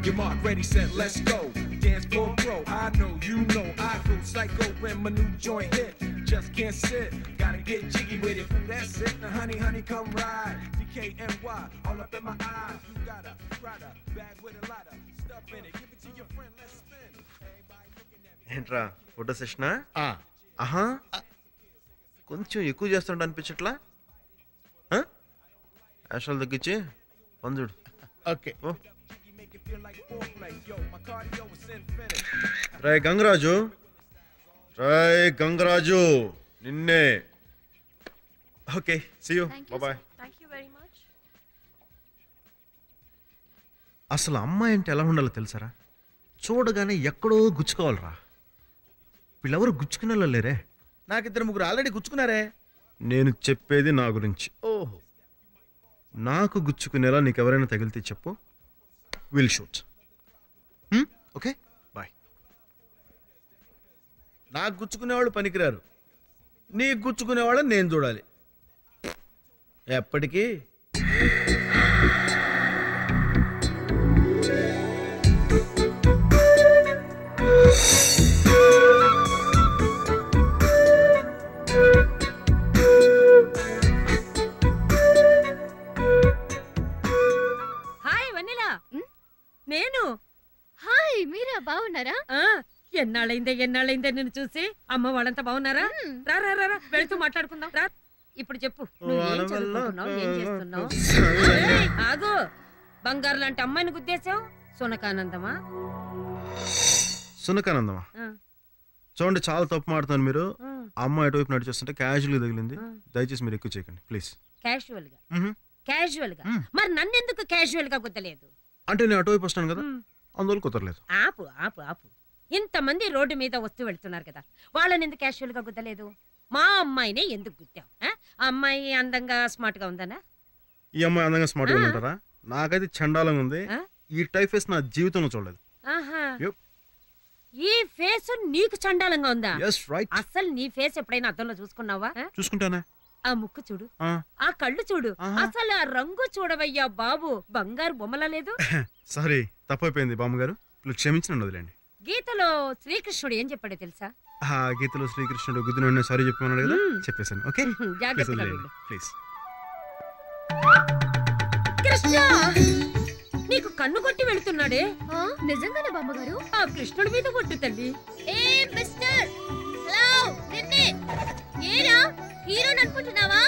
Your mark ready, set, let's go. Dance floor pro, I know, you know, I go psycho when my new joint hit. Just can't sit, gotta get jiggy with it. That's it, now honey, honey, come ride. DKNY, all up in my eyes. You got a rider, bag with a lot of stuff in it. Give it to your friend, let's spin. Everybody looking at me. ఏంట్రా photo సెషనా? ఆహా, కొంచెం ఎక్కువ చేస్తుంటా అనిపించట్లా? యాషాలు తగ్గించి పంజుడు. ఓకే. రాయ్ గంగరాజు, రాయ్ గంగరాజు, నిన్నే. Okay, see you, bye. అసలు అమ్మాయి అంటే ఎలా ఉండాలో తెలుసారా? చూడగానే ఎక్కడో గుచ్చుకోవాలరా. వీళ్ళెవరు గుచ్చుకునేలా లేరే. నాకు 2-3 ఆల్రెడీ గుచ్చుకున్నారే. నేను చెప్పేది నా గురించి. ఓహో, నాకు గుచ్చుకునేలా నీకెవరైనా తగిలితే చెప్పు, విల్ షూట్. Okay, bye. నాకు గుచ్చుకునేవాళ్ళు పనికిరారు, నీకు గుచ్చుకునేవాళ్ళని నేను చూడాలి ఎప్పటికీ. నేను. హాయ్ మీరా, బాగున్నారా? ఎన్నాళ్ళైందే నిన్ను చూసి. అమ్మ వాళ్ళంతా బాగున్నారా? రా రా రా, వెళ్తూ మాట్లాడుకుందాం రా. ఇప్పుడు చెప్పు, నువ్వేం చదువుకుంటున్నావు, ఏం చేస్తున్నావు? ఆగు, బంగారు లాంటి అమ్మాయిని గుద్దేశావు. సునకానందమా? సునకానందమా? చూడండి, చాలా తప్పు మాడుతాను మీరు. అమ్మాయి అటువైపు నడిచేస్తుంటే క్యాజువల్గా తగిలింది. దయచేసి మీరు ఎక్కువ చేయకండి ప్లీజ్. క్యాజువల్ గా? మరి నన్నెందుకు క్యాజువల్ గా గుద్దలేదు? అంటే నేను అటువైపు వస్తాను కదా, అందువల్ల కుదరలేదు. ఆపు ఆపు ఆపు. ఇంతమంది రోడ్డు మీద వస్తూ వెళ్తున్నారు కదా, వాళ్ళని ఎందుకు క్యాజువల్ గా గుద్దలేదు? మా అమ్మాయినే ఎందుకు గుద్దావు? అమ్మాయి అందంగా స్మార్ట్ గా ఉందనా? ఈ అమ్మాయి అందంగా స్మార్ట్ గా ఉంటారా? నాకైతే చండాలంగా ఉంది. ఈ టైప్ ఫేస్ నా జీవితంలో చూడలేదు. ఈ ఫేస్ నీకు చండాలంగా ఉందా? రైట్. అసలు నీ ఫేస్ ఎప్పుడైనా అద్దంలో చూసుకున్నావా? చూసుకుంటానే. ఆ ముక్కు చూడు, ఆ కళ్ళు చూడు, అసలు ఆ రంగు చూడవయ్యా బాబు, బంగారు బొమ్మలా లేదు. సారీ, తప్పైపోయింది బామ్మగారు, క్షమించిన వదిలేండి. గీతలో శ్రీకృష్ణుడు ఏం చెప్పాడో తెలుసా? గీతలో శ్రీకృష్ణుడు గుద్దిన సారీ చెప్పమన్నాడు కదా, చెప్పేశాను. Okay, please. కృష్ణ, నీకు కన్ను కొట్టి వెళ్తున్నాడే. నిజంగానే బామ్మగారు? ఆ కృష్ణుడి మీద కొట్టు తల్లి. మిస్టర్, హలో, నిన్నే. ఏరా హీరోని అనుకుంటున్నావా?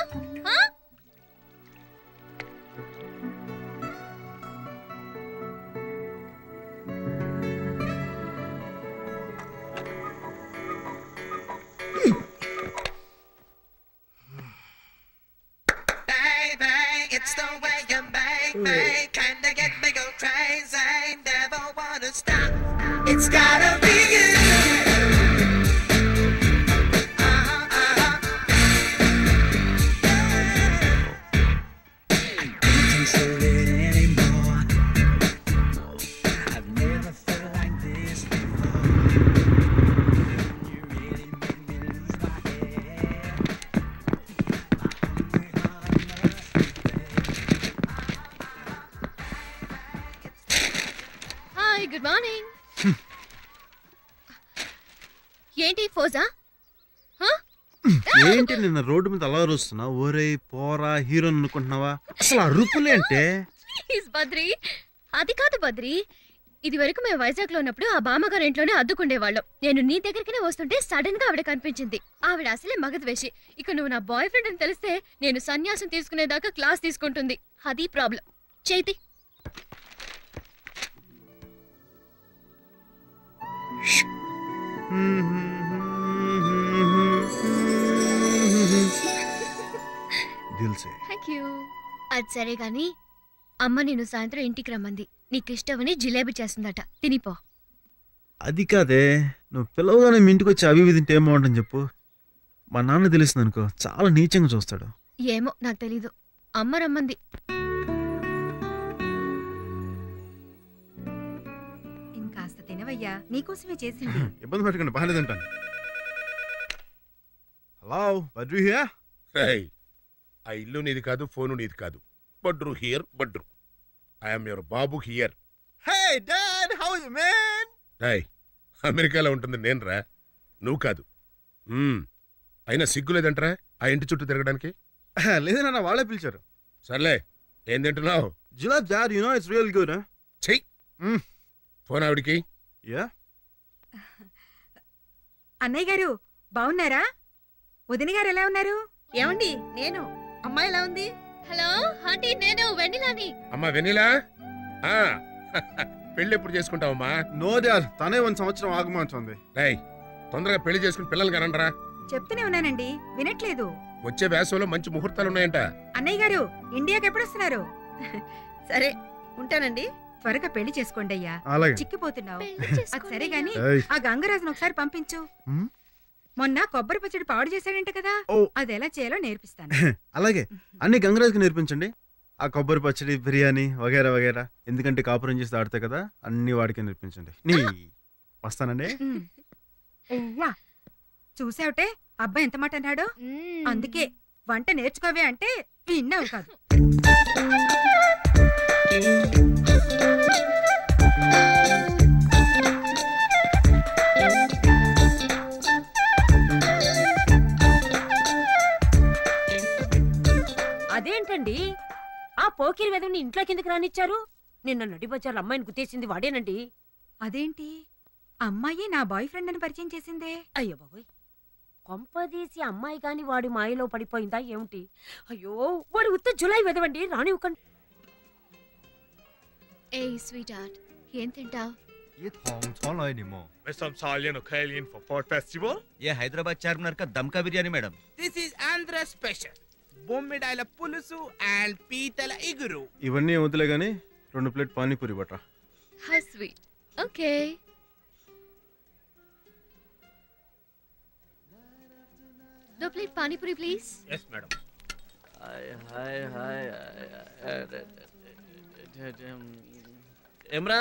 It's the way you make me kinda get me go crazy. Never wanna stop. It's gotta be you. Good morning. ఏంటి ఫోజా? ఏంటి నిన్న రోడ్డు మీద అలా అరుస్తున్నా? ఓరే పోరా హీరో అనుకుంటున్నావా? అసలు అరుపులేంటే? బద్రి, అది కాదు బద్రి. ఇది వరకు మేము వైజాగ్ లో ఉన్నప్పుడు ఆ బామ్మగారు ఇంట్లోనే అద్దుకుండేవాళ్ళం. నేను నీ దగ్గరికినే వస్తుంటే సడన్ గా ఆవిడ కనిపించింది. ఆవిడ అసలే మగద్వేషి. ఇక నువ్వు నా బాయ్ ఫ్రెండ్ అని తెలిస్తే నేను సన్యాసం తీసుకునేదాకా క్లాస్ తీసుకుంటుంది. అది ప్రాబ్లం. చేతి అది సరే గాని అమ్మ నేను సాయంత్రం ఇంటికి రమ్మంది. నీకిష్టమని జిలేబీ చేస్తుందట, తినిపో. అది కాదే, నువ్వు పిలవగానే మీ ఇంటికి వచ్చి అవి తింటే ఏం బాగుంటుంది చెప్పు. మా నాన్న తెలుస్తుంది అనుకో, చాలా నీచంగా చూస్తాడు. ఏమో నాకు తెలీదు, అమ్మ రమ్మంది. ఇంకాస్త తినవయ్యా, నీకోసమే చేసింది. ఇబ్బంది పెట్టకండి, బాగాలేదంటాను. Hello బడ్రు here. ఆ ఇల్లు నీది కాదు, ఫోను నీది కాదు. బడ్రు హియర్, బడ్రు. I'm your Babu here. Hey dad, how are you man? Rai అమెరికాలో ఉంటుంది నేను రా, నువ్వు కాదు. అయినా సిగ్గు లేదంటరా ఆ ఇంటి చుట్టూ తిరగడానికి? లేదన్నా వాళ్ళే పిలిచారు. సర్లే, ఏం తింటున్నావు? జిలాబ్ dad, you know it's real good, huh? చెయ్యి. ఫోన్ ఆవిడికి. Yeah. అన్నయ్య గారు బాగున్నారా? వదిన గారు ఎలా ఉన్నారు? ఏమండి నేను అమ్మాయి ఎలా ఉంది? హలో ఆంటీ, నేను వెన్నెలాని. అమ్మా వెన్నెలా, పెళ్లి ఎప్పుడు చేసుకుంటావమ్మా? No dad, తనే 1 సంవత్సరం ఆగమంటుంది. రాయ్ తొందరగా పెళ్లి చేసుకుని పిల్లలు కనండ్రా. చెప్తూనే ఉన్నానండి, వినట్లేదు. వచ్చే వేసవిలో మంచి ముహూర్తాలు ఉన్నాయంట. అన్నయ్య గారు ఇండియాకి ఎప్పుడు వస్తున్నారు? సరే ఉంటానండి. త్వరగా పెళ్లి చేసుకోండి అయ్యా, అలాగే. చిక్కిపోతున్నావు. పెళ్లి అది చేసుకోండి సరే గాని ఏయ్. ఆ గంగరాజును ఒకసారి పంపించు. మొన్న కొబ్బరి పచ్చడి పాడు చేశాడంట కదా, ఓ. అది ఎలా చేయాలో నేర్పిస్తాను. అలాగే అన్ని గంగరాజ్కి నేర్పించండి. ఆ కొబ్బరి పచ్చడి, బిర్యానీ వగేరా వగేరా. ఎందుకంటే కాపురం చేసి ఆడతాయి కదా, అన్ని వాడికి నేర్పించండి. వస్తానండి. అయ్యా చూసావుటే అబ్బాయి ఎంత మాట అన్నాడో. అందుకే వంట నేర్చుకోవే అంటే విన్నావు కాదు. అదేంటండి ఆ పోకిరి వెదవుని ఇంట్లోకి ఎందుకు రానిచ్చారు? నిన్న నడి బజార్లో అమ్మాయిని గుర్తేసింది వాడేనండి. అదేంటి, అమ్మాయి నా బాయ్ ఫ్రెండ్ అని పరిచయం చేసిందే. అయ్యో బాబోయ్, కొంపదీసి అమ్మాయి కాని వాడి మాయలో పడిపోయిందా ఏమిటి? అయ్యో వాడు ఉత్త జులై వెదవండి, రానివ్వకండి. ఏ స్వీట్ హార్ట్, ఏం తింటావ్? ये थोंग थोंग है निमो। With some Italian or Italian for Fort Festival? ये हैदराबाद चारमीनार का दम का biryani madam. This is Andhra special. బొమ్మిడాయల పులుసు and పీతల ఇగురు. ఇవన్నీ వదిలే గానీ 2 ప్లేట్ పానీపూరి బట్రా. How sweet. ఓకే. दो plate pani puri please. Yes, madam. हाय ఏమ్రా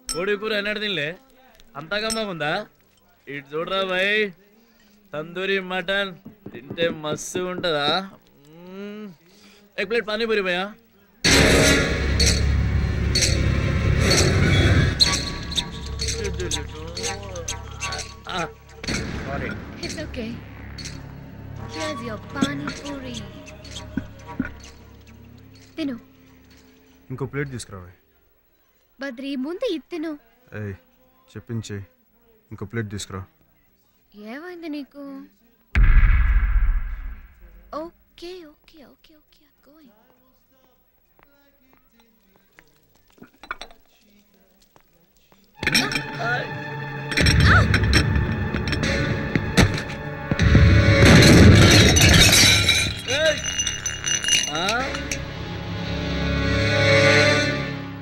కోడి కూర ఎన్నడు తినలే, అంతగా బాగుందా? ఇటు చూడరా భాయ్, తందూరి మటన్ తింటే మస్తు ఉంటుందా? एक प्लेट पानी पूरी भैया. It's okay. Here's your pani puri. తిను. ఇంకో ప్లేట్ తీసుకురావే. బద్రి ముందు ఇది తిను. ఏయ్ చెప్పించే, ఇంకో ప్లేట్ తీసుకురా. ఏమైంది నీకు? Okay okay okay okay, I'm going.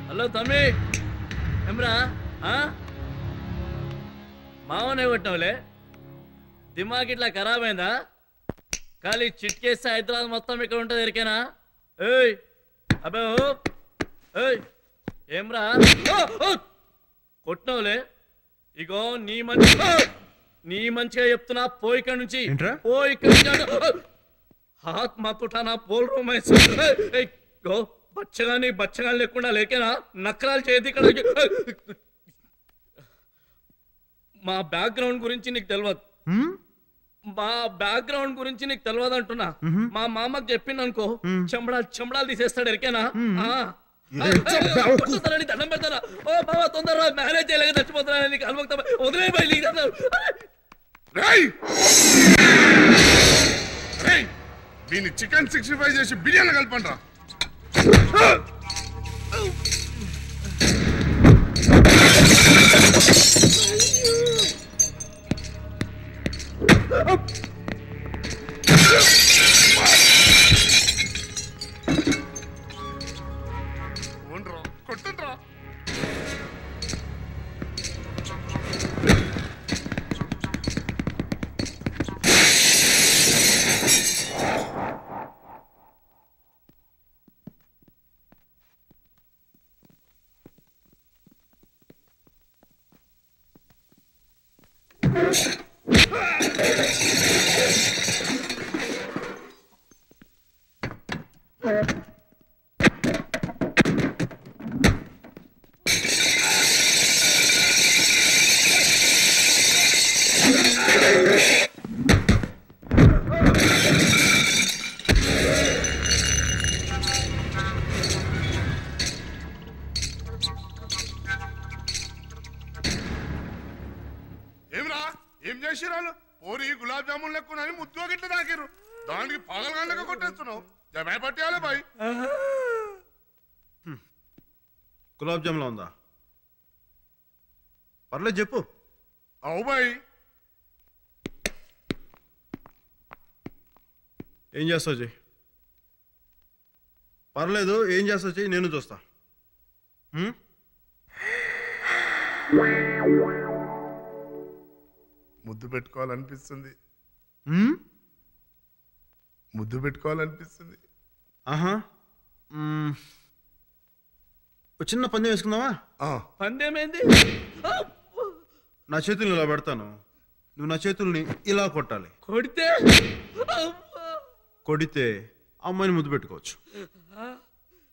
Hello తమ్మి, ఏమ్రా మావనే కొట్టినవులే, దిమాగ్ ఇట్లా ఖరాబ్ అయిందా? ఖాళీ చిట్కేస్తే హైదరాబాద్ మొత్తం ఇక్కడ ఉంటుంది ఎరికేనా? ఏయ్ అబ్బే ఏయ్ ఏమ్రా కొట్టినవులే? ఇగో నీ మంచిగా చెప్తున్నా, పోయి ఇక్కడ నుంచి, పోయి ఇక్కడ నుంచి. హాత్ మత్ ఉఠానా బోల్ రూ మై. గో బచ్చగా లేకుండా లేకేనా నక్రాలు చేయదు ఇక్కడ. మా బ్యాక్గ్రౌండ్ గురించి నీకు తెలియదు, మా బ్యాక్గ్రౌండ్ గురించి నీకు తెలియదు అంటున్నా. మా మామకు చెప్పింది అనుకో, చెంబడాలు తీసేస్తాడు ఎరికేనా? దండం పెడతారా? ఓ బాబా తొందరగా మ్యారేజ్ చేయలేక చచ్చిపోతున్నా, నీకు అలవక్త వదిలే బయలు. దీన్ని చికెన్ 65 చేసి బిర్యానీ కలపండ్రా. కొట్టండ్రా. చేసిరాలు ఓరి గులాబ్ జామున్ లెక్కునని ముద్దుగా గిట్ల తాకిరు దానికి పగలగండగా కొట్టేస్తున్నావు జమే పట్టేయాలి బాయ్ గులాబ్ జాములా ఉందా పర్లేదు చెప్పు అవు బాయ్ ఏం చేస్తావు చెయ్యి పర్లేదు ఏం చేస్తావు చెయ్యి నేను చూస్తా ముద్దు పెట్టుకోవాలనిపిస్తుంది ముద్దు పెట్టుకోవాలనిపిస్తుంది ఆహా చిన్న పందెం వేసుకుందావా పందెం ఏంది నా చేతుల్ని ఇలా పెడతాను నువ్వు నా చేతుల్ని ఇలా కొట్టాలి కొడితే అమ్మాయిని ముద్దు పెట్టుకోవచ్చు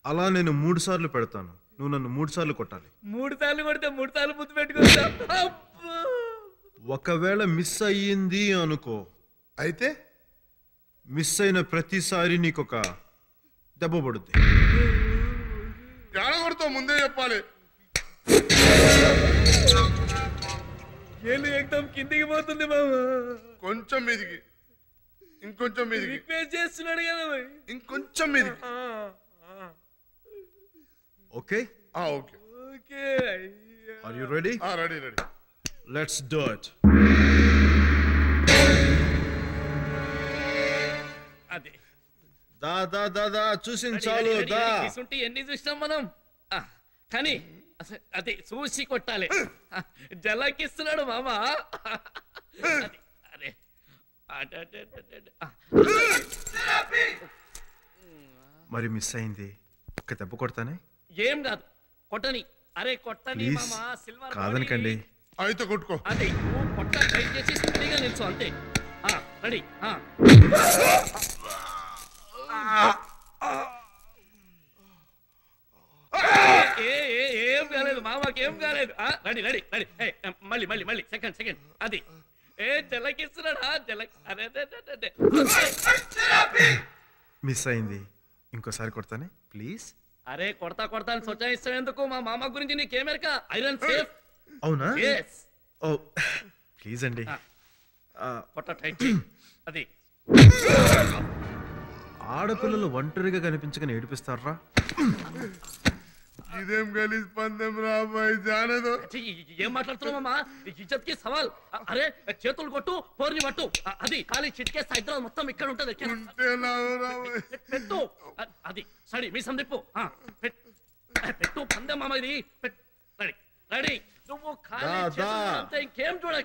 అలా నేను 3 సార్లు పెడతాను నువ్వు నన్ను 3 సార్లు కొట్టాలి 3 సార్లు కొడితే 3 సార్లు ముద్దు పెట్టుకోవచ్చా ఒకవేళ మిస్ అయ్యింది అనుకో అయితే మిస్ అయిన ప్రతిసారి నీకొక దెబ్బ పడుద్ది కొడతావు ముందే చెప్పాలి ఏళ్ళు ఎక్దం కిందికి పోతుంది బాబా కొంచెం మీదికి ఇంకొంచెం మీదికి రిక్వెస్ట్ చేస్తున్నాడు కదా ఇంకొంచెం మీదికి okay okay okay are you ready ready let's do it అదే దా దా దా దా చూసిన చాలు దా ఇసుంటి ఎన్ని చూసినాం మనం కానీ అదే చూసి కొట్టాలి జలకిస్తున్నాడు మామా అరే మరి మిస్ అయింది ఒక్క దెబ్బ కొడతానే ఏం కాదు కొట్టని అరే కొట్టని మామా సిల్వర్ కాదనకండి అయితే కొట్టుకో అదే నువ్వు కొట్ట ట్రై చేసి స్టడీగా నిల్చో అంతే రెడీ ఏం కాలేదు మామాకేం కాలేదు రెడీ రెడీ రెడీ మళ్ళీ మళ్ళీ మళ్ళీ సెకండ్ అది జలకిస్తున్నాడా మిస్ అయింది ఇంకోసారి కొడతానే ప్లీజ్ అరే కొడతా అని సొచ్చాయిస్తావు ఎందుకు మా మామ గురించి నీకేమెరక ఐరన్ సేఫ్ అవునా yes ఓ ప్లీజ్ అండి పొట్ట టైట్ చేయి అది ఆడపిల్లలు ఒంటరిగా కనిపించగానే ఏడిపిస్తారా ఇదేం గలీజ్ పందెం రా బాయ్ జానదో ఏం మాట్లాడుతున్నావు మామా ఇజ్జత్ కి సవాల్ అరే చేతులు కొట్టు పోర్ని పట్టు అది ఖాళీ చిట్కేస్తే హైదరాబాద్ మొత్తం ఇక్కడ ఉంటది పెట్టు అది సడి మీ సందిప్పు పెట్టు పందెం మామ ఇది రెడీ రెడీ నువ్వు ఖాళీ ఇంకేం చూడ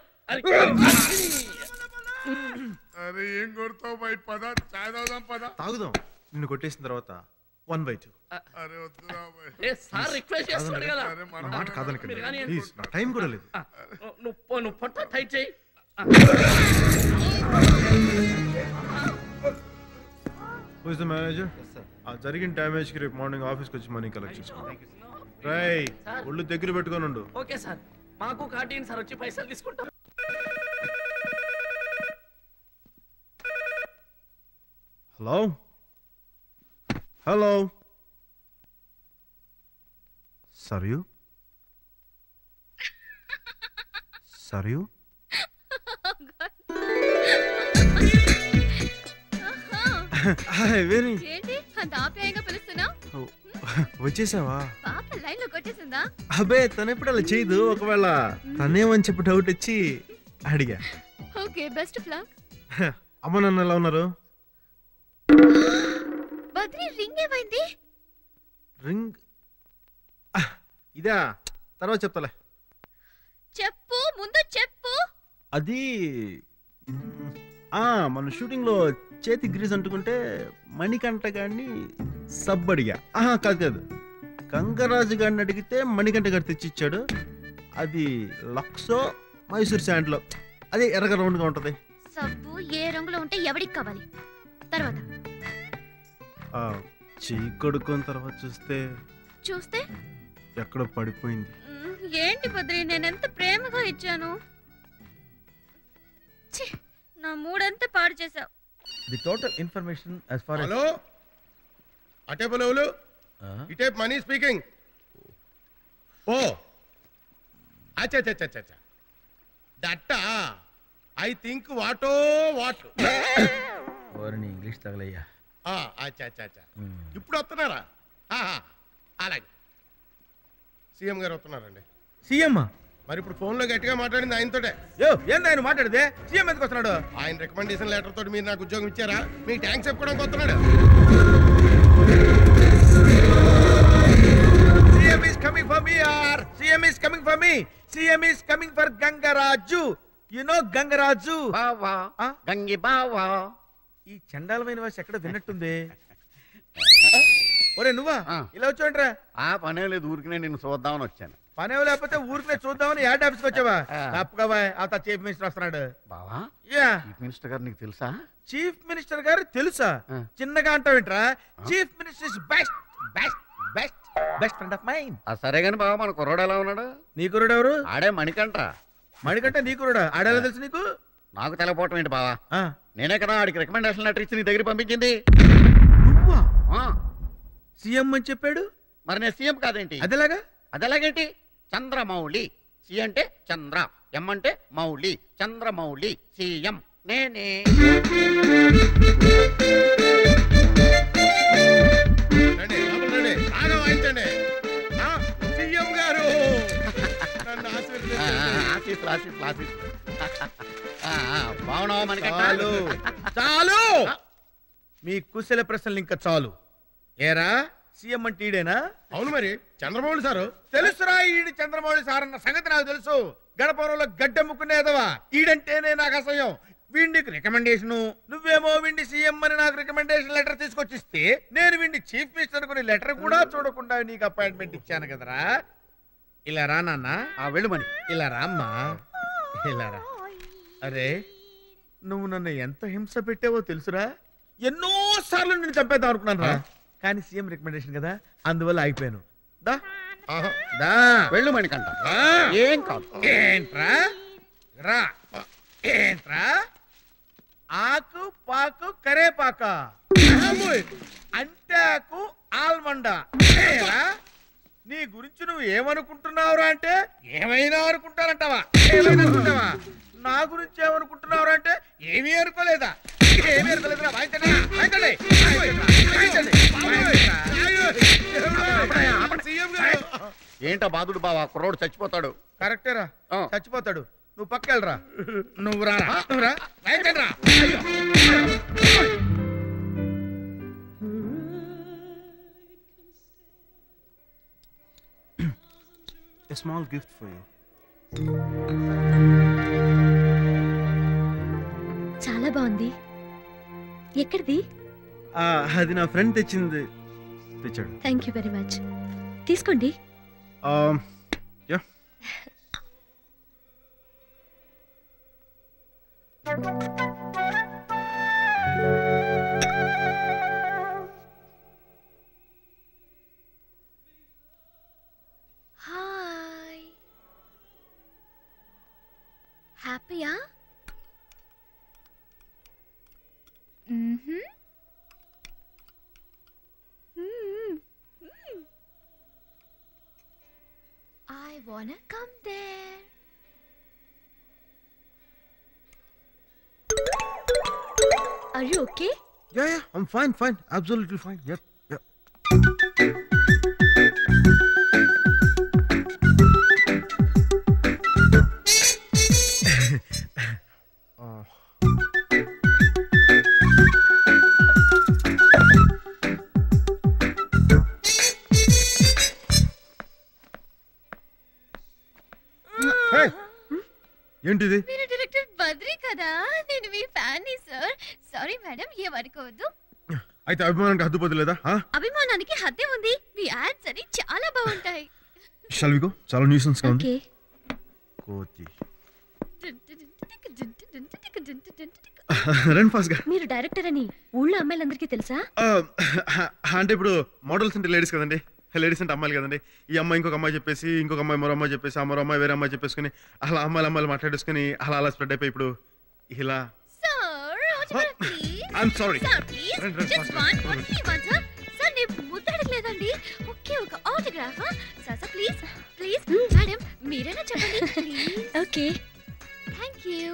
అరే ఏం కొడతావు బాయ్ పద చాయ్ తాగుదాం పద తాగుదాం నిన్ను కొట్టేసిన తర్వాత 1/2 అరే వద్దురా బాయ్ సార్ రిక్వెస్ట్ చేస్తున్నాడు కదా నా మాట కాదనకండి ప్లీజ్ నా టైం కూడా లేదు నువ్వు పొట్ట టైట్ చేయి హూ ఇస్ ద మేనేజర్ జరిగిన డ్యామేజ్ కి రేపు మార్నింగ్ ఆఫీస్కి వచ్చి మనీ కలెక్ట్ చేసుకో రై ఒళ్ళు దగ్గర పెట్టుకొని ఉండు ఓకే సార్ మాకు కాటీన్ సార్ వచ్చి పైసలు తీసుకుంటాం హలో హలో సరియు సరియు ఏంటి అంత ఆప్యాయంగా పిలుస్తున్నావు వచ్చేసావా పాప లైన్ లో కొట్టేసిందా అబే తనెప్పుడు అలా చేయదు ఒకవేళ తనేమని చెప్పి డౌట్ వచ్చి అడిగా ఓకే బెస్ట్ ఆఫ్ లక్ అమ్మ నాన్న ఎలా ఉన్నారు బద్రి రింగ్ ఏమైంది రింగ్ ఇదా తర్వాత చెప్తాలే చెప్పు ముందు చెప్పు అది మన షూటింగ్ లో చేతి గ్రీజ్ అంటుకుంటే మణికంఠ గారిని సబ్ అడిగా కాదు గంగరాజు గారిని అడిగితే మణికంఠ గారు తెచ్చిచ్చాడు అది లక్సో మైసూర్ శాండ్లో అదే ఎర్రగా రౌండ్గా ఉంటుంది సబ్బు ఏ రంగులో ఉంటే ఎవరికి కావాలి తర్వాత చెయ్యి కడుక్కున్న తర్వాత చూస్తే ఎక్కడో పడిపోయింది ఏంటి బద్రి నేనెంత ప్రేమగా ఇచ్చాను నా మూడంతా పాడు చేసావు the total information as far as hello అటే బోలవులు ఇటే మనీ స్పీకింగ్ ఓ అచ్చా దట్టా ఐ థింక్ వాటో వాట్. ఓరని ఇంగ్లీష్ తగలయ్యా. అచ్చా అచ్చా అచ్చా. ఇప్పుడు వస్తున్నారా? అలాగే సీఎం గారు వస్తున్నారండి. సీఎం మరి ఇప్పుడు ఫోన్ లో గట్టిగా మాట్లాడింది ఆయనతోటే. ఏంది ఆయన మాట్లాడితే? సీఎం ఎందుకు వస్తున్నాడు? ఆయన రికమెండేషన్ లెటర్ తోటి మీరు నాకు ఉద్యోగం ఇచ్చారా? మీకు థ్యాంక్స్ చెప్పుకోవడానికి వస్తున్నాడు. CM is coming for me యార్. CM is coming for me. CM is coming for Gangaraju. You know Gangaraju? బావా గంగి బావా. ఈ చండాలమైన వాసి ఎక్కడ విన్నట్టుంది. ఒరే నువ్వా ఇలా వచ్చావంట్రా? ఆ పనే లేదు, ఊరికినే నిన్ను చూద్దామని వచ్చాను. పనే లేకపోతే ఊరికినే చూద్దామని యాడ్ ఆఫీస్కి వచ్చావా? తప్పగా అంత చీఫ్ మినిస్టర్ వస్తున్నాడు. బావా యా చీఫ్ మినిస్టర్ గారు నీకు తెలుసా? చీఫ్ మినిస్టర్ గారు తెలుసా? చిన్నగా అంటావేంట్రా? Chief minister is best best best best friend of mine. సరే గాని బావా మన కుర్రాడు ఎలా ఉన్నాడు? నీ కుర్రాడు ఎవరు? ఆడే మణికంట. మణికంట నీ కుర్రాడా? ఆడేలా తెలుసు నీకు? నాకు తెలపోవటం ఏంటి బావా? నేనే కదా ఆడికి రికమెండేషన్ లెటర్ ఇచ్చి నీ దగ్గర పంపించింది. సీఎం అని చెప్పాడు. మరి నేను సీఎం కాదేంటి? అదేలాగా అదేలాగేంటి? చంద్రమౌళి. సి అంటే చంద్ర, ఎం అంటే మౌళి. చంద్రమౌళి సీఎం నేనే. సీఎం గారు బాగున్నావా మణికంట? చాలు మీ కుశల ప్రశ్నలు ఇంకా చాలు. ఏరా సీఎం అంటే ఈడేనా? అవును మరి చంద్రమౌళి సారు. తెలుసురా ఈడు చంద్రమౌళి సార్ అన్న సంగతి నాకు తెలుసు. గడపవరంలో గడ్డెమ్ముకునేదవా ఈడంటేనే నాకు అసహ్యం. వీడికి రికమెండేషన్, నువ్వేమో వీడి సీఎం అని నాకు రికమెండేషన్ లెటర్ తీసుకొచ్చిస్తే నేను వీడి చీఫ్ మినిస్టర్ అనుకుని లెటర్ కూడా చూడకుండా నీకు అపాయింట్మెంట్ ఇచ్చాను కదరా. ఇలా రా నాన్న. వెళ్ళమని. ఇలా రా అమ్మా, ఇలా రా. అరే నువ్వు నన్ను ఎంత హింస పెట్టావో తెలుసురా. ఎన్నో సార్లు నేను చంపేద్దాం అనుకున్నాను రా, కానీ సీఎం రికమెండేషన్ కదా అందువల్ల ఆగిపోయాను. దా దా వెళ్ళు మణికంట. ఏం కాదు. ఏంట్రా రా. ఏంట్రా ఆకు పాకు కరేపాక అంటాకు ఆల్మండ. నీ గురించి నువ్వు ఏమనుకుంటున్నావురా అంటే ఏమైనా అనుకుంటానంటావా? ఏమైనా అనుకుంటావా? నా గురించి ఏమనుకుంటున్నావురా అంటే ఏమీ అనుకోలేదా? ఏమీ అనుకోలేదురా. ఏంటో బాధుడు బావా, కుర్రోడు చచ్చిపోతాడు. కరెక్టేరా, చచ్చిపోతాడు. నువ్వు పక్కెళ్ళరా. నువ్వు రారా. A small gift for you. చాలా బాగుంది. ఎక్కడిది? అది నా ఫ్రెండ్ తెచ్చాడు. Thank you very much. తీసుకోండి. Yeah hi. హ్యాపీయా? I wanna come there. Are you okay? Yeah, I'm fine, absolutely fine. Yep. ఏంటిది? మీరు డైరెక్టర్ బద్రి కదా? నేను మీ ఫ్యాన్ ని సార్. సారీ మేడం, ఏమనుకోవద్దు. అయితే అభిమానానికి హద్దు పొందలేదా? అభిమానానికి హద్దే ఉంది. మీ యాడ్స్ అని చాలా బాగుంటాయి. Shall we go? చాలా న్యూసెన్స్ గా ఉంది. కోతి రన్ ఫాస్ట్ గా. మీరు డైరెక్టర్ అని ఊళ్ళో అమ్మాయిలందరికీ తెలుసా? అంటే ఇప్పుడు మోడల్స్ అంటే లేడీస్ కదండి, లేడీస్ అంటే అమ్మాయిలు కదండి. ఈ అమ్మాయి ఇంకొక అమ్మాయి చెప్పేసి, ఇంకొక అమ్మాయి మరో అమ్మాయి చెప్పేసి, ఆ మరో అమ్మాయి వేరే అమ్మాయి చెప్పేసుకుని అలా అమ్మాయిలు మాట్లాడేసుకుని అలా స్ప్రెడ్ అయిపోయి ఇప్పుడు ఇలా. I'm sorry. ముద్దడలేదండి. ఓకే, ఒక autograph. Sir please please madam మీరైనా చెప్పండి. Okay thank you.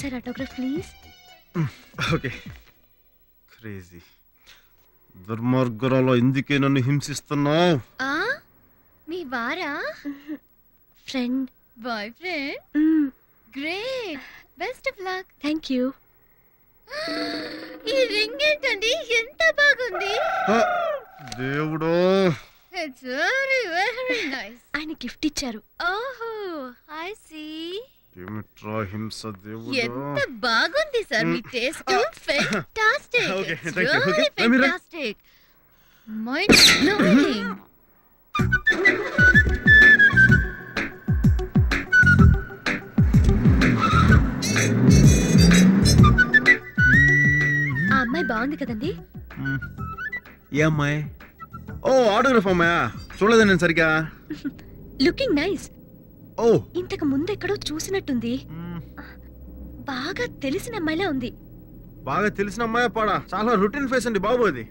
Sir autograph please. Okay. Crazy దుర్మార్గురాలో ఎందుకే నన్ను హింసిస్తున్నావు? మీ వారా? Friend. Boy friend? Great, best of luck. Thank you. ఈ రింగ్ ఏంటండి ఎంత బాగుంది. దేవుడో, ఇట్స్ వెరీ వెరీ నైస్. ఆయన గిఫ్ట్ ఇచ్చారు. ఓహో ఐ సీ. ఏమిట్రా హింస దేవుడా. ఎంత బాగుంది సార్ మీ taste. Fantastic. Okay It's thank you. really okay మీరు fantastic. Mind blowing. ఆ అమ్మాయి బాగుంది కదండి. ఏ అమ్మాయి? ఓ ఆటోగ్రాఫ్ అమ్మాయా? చూడలేదు నేను సరిగా. Looking nice. ఓ ఇంతకు ముందు ఎక్కడో చూసినట్టుంది. బాగా తెలిసిన అమ్మాయిలా ఉంది. బాగా తెలిసిన అమ్మాయి పాడా? చాలా రొటీన్ ఫేస్ అండి బాబు అది.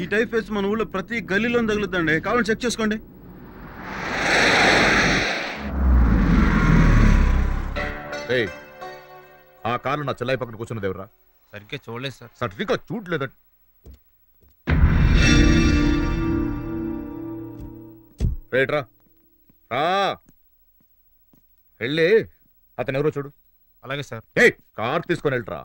ఈ టైప్ ఫేస్ మన ఊళ్ళో ప్రతి గల్లీలో తగులుతుందండి. కావాలని చెక్ చేసుకోండి. ఆ కార్లు నా చెల్లాయి పక్కన కూర్చున్నది ఎవరా? సరిగ్గా చూడలేదు సార్. సరిగ్గా చూడలేదు. రేట్రా రా వెళ్ళి అతను ఎవరో చూడు. అలాగే సార్. కార్ తీసుకొని వెళ్ళరా.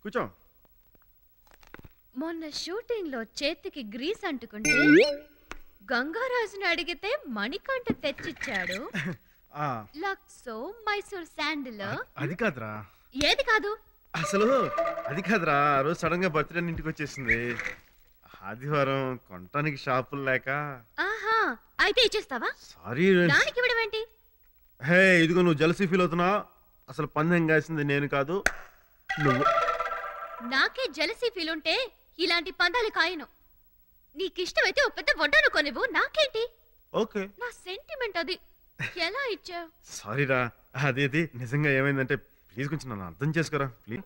కూర్చో. మొన్న షూటింగ్ లో చేతికి గ్రీస్ అంటుకుంటే గంగారాజుని అడిగితే మణికంఠ తెచ్చిచ్చాడు. లక్సో మైసూర్ శాండిల్. అది కాదురా. ఏది కాదు? అసలు అది కాదురా. ఆ రోజు సడన్ గా బర్త్డే ఇంటికి వచ్చేసింది. ఆదివారం కొనటానికి షాపులు లేక. ఆహా అయితే ఇచ్చేస్తావా? సారీ. దానికి ఇవ్వడం ఏంటి? హే ఇదిగో నువ్వు జలసీ ఫీల్ అవుతున్నావు. అసలు పందెం కాసింది నేను కాదు నువ్వు. నాకే జలసీ ఫీల్ ఉంటే ఇలాంటి పందాలు కాయను. నీకిష్టమైతే ఓ పెద్ద వడ్డాను కొనివ్వు, నాకేంటి? ఓకే. నా సెంటిమెంట్ అది. ఎలా ఇచ్చావు? సారీరా. అది నిజంగా ఏమైందంటే ప్లీజ్ కొంచెం నన్ను అర్థం చేసుకోరా ప్లీజ్.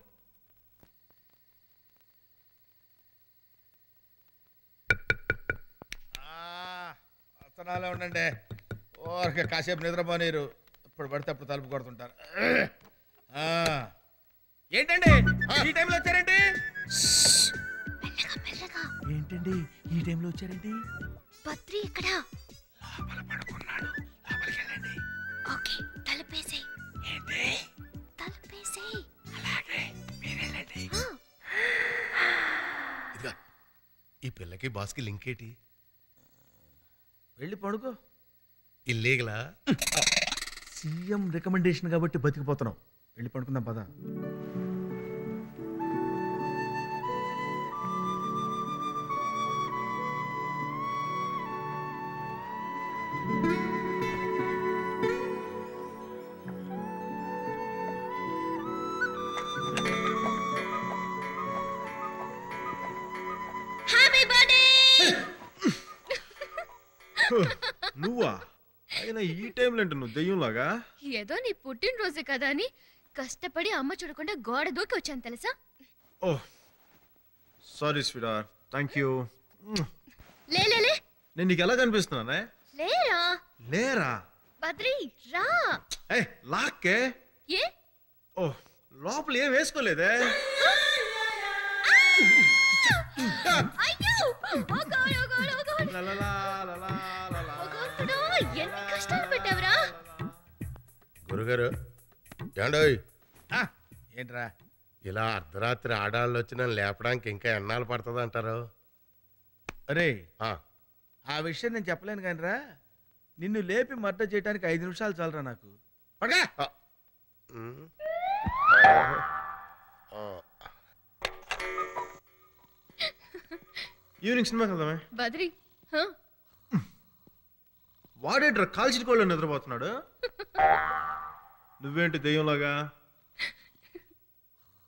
అతనాలే ఉండండి. ఓకే కాసేపు నిద్రపోనీరు. ఇప్పుడు పడితే అప్పుడు తలుపు కొడుతుంటారు. ఏంటండి ఈ టైంలో వచ్చారేంటి? ఏంటండి ఈ టైంలో వచ్చారేంటి? పత్రి ఇక్కడ లోపల పడుకున్నాడు. లోపలికి వెళ్ళండి. ఓకే తలుపేసేయ్. ఏంటి? తలుపేసేయ్. అలాగే మీరు వెళ్ళండి. ఇదిగా ఈ పిల్లకి బాస్కి లింక్ ఏంటి? వెళ్ళి పడుకో. ఇల్లీగలా? సీఎం రికమెండేషన్ కాబట్టి బతికిపోతున్నాం. వెళ్ళి పడుకుందాం పద. నువ్వా? అయినా ఈ టైంలో ఏంటి నువ్వు దెయ్యంలాగా? ఏదో నీ పుట్టినరోజు కదా అని కష్టపడి అమ్మ చూడకుండా గోడ దూకి వచ్చాను తెలుసా. ఓ సారీ స్వీటార్. Thank you. లే లే లే. నేను నీకు ఎలా కనిపిస్తున్నానే? లేరా. లేరా? బద్రి రా. ఏ లాక్కే. ఏ? ఓ లోపల ఏం వేసుకోలేదే. అయ్యో ఓ గాడ్ ఓ గాడ్ ఓ గాడ్. లలలా లలా లలా. ఓ గాడ్ ఎన్ని కష్టాలు పెట్టావురా. గురుగారు ఏండోయ్ ఏంట్రా ఇలా అర్ధరాత్రి ఆడాళ్ళు వచ్చి నన్ను లేపడానికి ఇంకా ఎన్నాళ్ళు పడుతుంది అంటారు? అరే ఆ విషయం నేను చెప్పలేను కానీ రా, నిన్ను లేపి మర్డర్ చేయడానికి 5 నిమిషాలు చాలరా నాకు. పడగా ఈవినింగ్ సినిమాకి వెళ్దామే. బద్రి వాడేట్రా కాల్చికోళ్ళు నిద్రపోతున్నాడు. నువ్వేంటి దెయ్యంలాగా?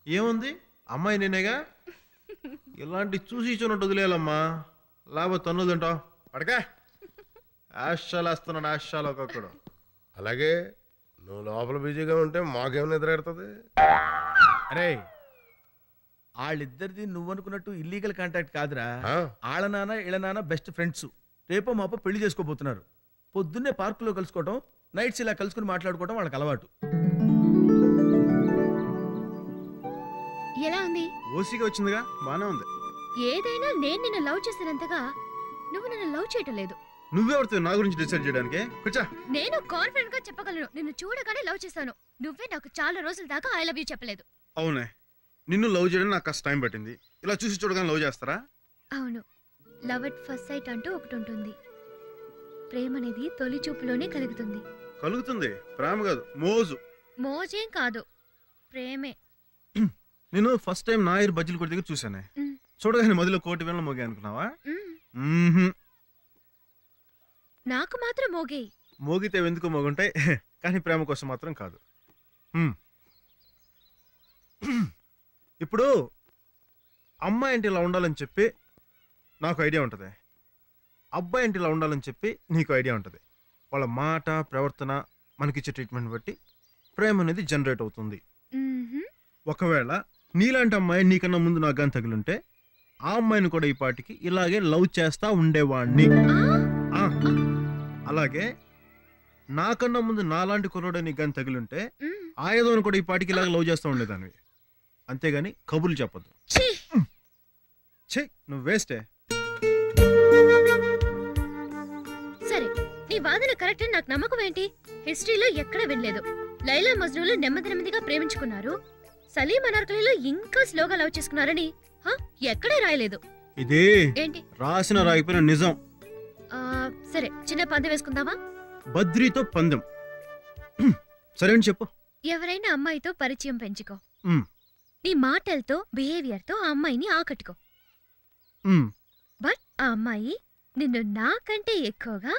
ఏముంది అమ్మాయి నేనేగా. ఇలాంటి చూసి చూనట్టు వదిలేయాలమ్మా, లేకపోతే తన్నుదంటావు. పడకా ఆశాలు వేస్తున్నాడు ఆశాలు ఒక్కొక్కడు. అలాగే నువ్వు లోపల బిజీగా ఉంటే మాకేమైనా ఎదురెడుతుంది. అరే వాళ్ళిద్దరిది నువ్వు అనుకున్నట్టు ఇల్లీగల్ కాంటాక్ట్ కాదురా. ఆళ్ళ నాన్న ఇళ్ళ నాన్న బెస్ట్ ఫ్రెండ్స్. రేపో మాపో పెళ్లి చేసుకోబోతున్నారు. పొద్దున్నే పార్కులో కలుసుకోవడం, నైట్స్ ఇలా కలుసుకుని మాట్లాడుకోవడం వాళ్ళకి అలవాటు. ఎలా ఉంది? ఓసిగా వచ్చిందిగా, బానే ఉంది. ఏదైనా నేను నిన్ను లవ్ చేసినంతగా నువ్వు నన్ను లవ్ చేయటం లేదు. నువ్వెవరితో నా గురించి డిసైడ్ చేయడానికి? కూర్చో. నేను కాన్ఫిడెంట్ గా చెప్పగలను, నిన్ను చూడగానే లవ్ చేశాను. నువ్వే నాకు చాలా రోజుల దాకా ఐ లవ్ యూ చెప్పలేదు. అవునే, నిన్ను లవ్ చేయడం నాకు కాస్త టైం పట్టింది. ఇలా చూసి చూడగానే లవ్ చేస్తారా? అవును, లవ్ ఎట్ ఫస్ట్ సైట్ అంటూ ఒకటి ఉంటుంది. ప్రేమ అనేది తొలి చూపులోనే కలుగుతుంది. కలుగుతుంది, ప్రేమ కాదు మోజు. మోజేం కాదు, ప్రేమే. నేను ఫస్ట్ టైం నాయర్ బజ్జీలు కొట్టి దగ్గర చూసానే. చూడగానే మధ్యలో కోటి వేల మోగే అనుకున్నావా? నాకు మాత్రం మోగే. మోగితే ఎందుకు మోగుంటాయి, కానీ ప్రేమ కోసం మాత్రం కాదు. ఇప్పుడు అమ్మాయి అంటే ఇలా ఉండాలని చెప్పి నాకు ఐడియా ఉంటుంది, అబ్బాయి అంటే ఇలా ఉండాలని చెప్పి నీకు ఐడియా ఉంటుంది. వాళ్ళ మాట ప్రవర్తన మనకిచ్చే ట్రీట్మెంట్ బట్టి ప్రేమ అనేది జనరేట్ అవుతుంది. ఒకవేళ నీలాంటి అమ్మాయి నీకన్నా ముందు నాకు కానీ తగిలింటే ఆ అమ్మాయిని కూడా ఈ పాటికి ఇలాగే లవ్ చేస్తా ఉండేవాణ్ణి. అలాగే నాకన్నా ముందు నాలాంటి కుర్రోడు నీకు కానీ తగిలింటే ఆయుధం కూడా ఈ పాటికి ఇలాగే లవ్ చేస్తూ ఉండేదానివి. అంతేగాని కబుర్లు చెప్పద్దు. ఛీ, నువ్వు వేస్టే. సరే, నీ వాదన కరెక్ట్ అని నాకు నమ్మకం ఏంటి? హిస్టరీలో ఎక్కడ వినలేదు. లైలా మజ్నూలు నెమ్మది నెమ్మదిగా ప్రేమించుకున్నారు, సలీం అనార్కలిలో ఇంకా స్లోగా లవ్ చేసుకున్నారని ఎక్కడే రాయలేదు. ఇది ఏంటి? రాసిన రాయిపోయిన నిజం. సరే, చిన్న పందెం వేసుకుందామా? బద్రీతో పందెం. సరే అని చెప్పు. ఎవరైనా అమ్మాయితో పరిచయం పెంచుకో, నీ మాటలతో బిహేవియర్తో ఆ అమ్మాయిని ఆకట్టుకో. బట్ ఆ అమ్మాయి నిన్ను నాకంటే ఎక్కువగా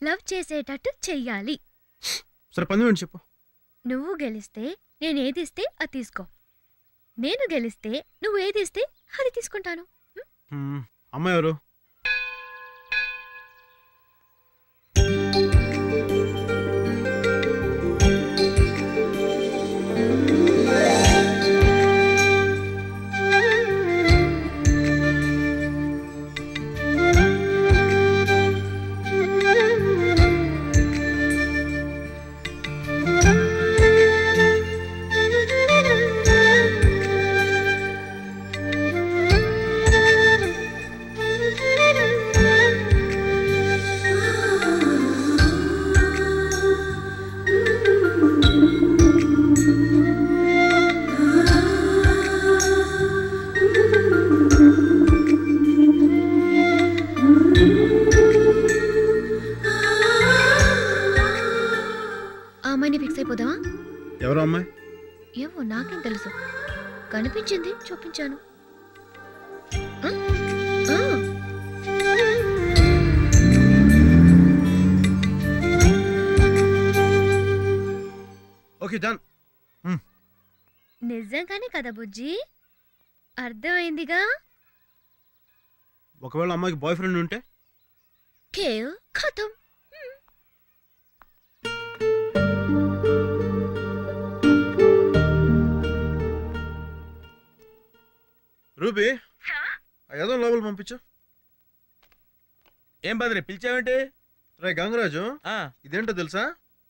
లవ్ చేసేటట్టు చెయ్యాలి. సరే, పందెం ఏంటి చెప్పు. నువ్వు గెలిస్తే నేనేదిస్తే అది తీసుకో, నేను గెలిస్తే నువ్వు ఏదిస్తే అది తీసుకుంటాను. అమ్మాయి ఎవరు? ఎవరు అమ్మాయి? ఏమో నాకేం తెలుసు, కనిపించింది చూపించాను. Okay, done. నిజంగానే కదా బుజ్జి, అర్థమైందిగా. ఒకవేళ అమ్మాయికి బాయ్ ఫ్రెండ్ ఉంటే ఖేల్ ఖతం. రూబీ, ఏదో లోపల పంపించు. ఏం బదిలే పిలిచావేంటి? రే గంగరాజు, ఇదేంటో తెలుసా?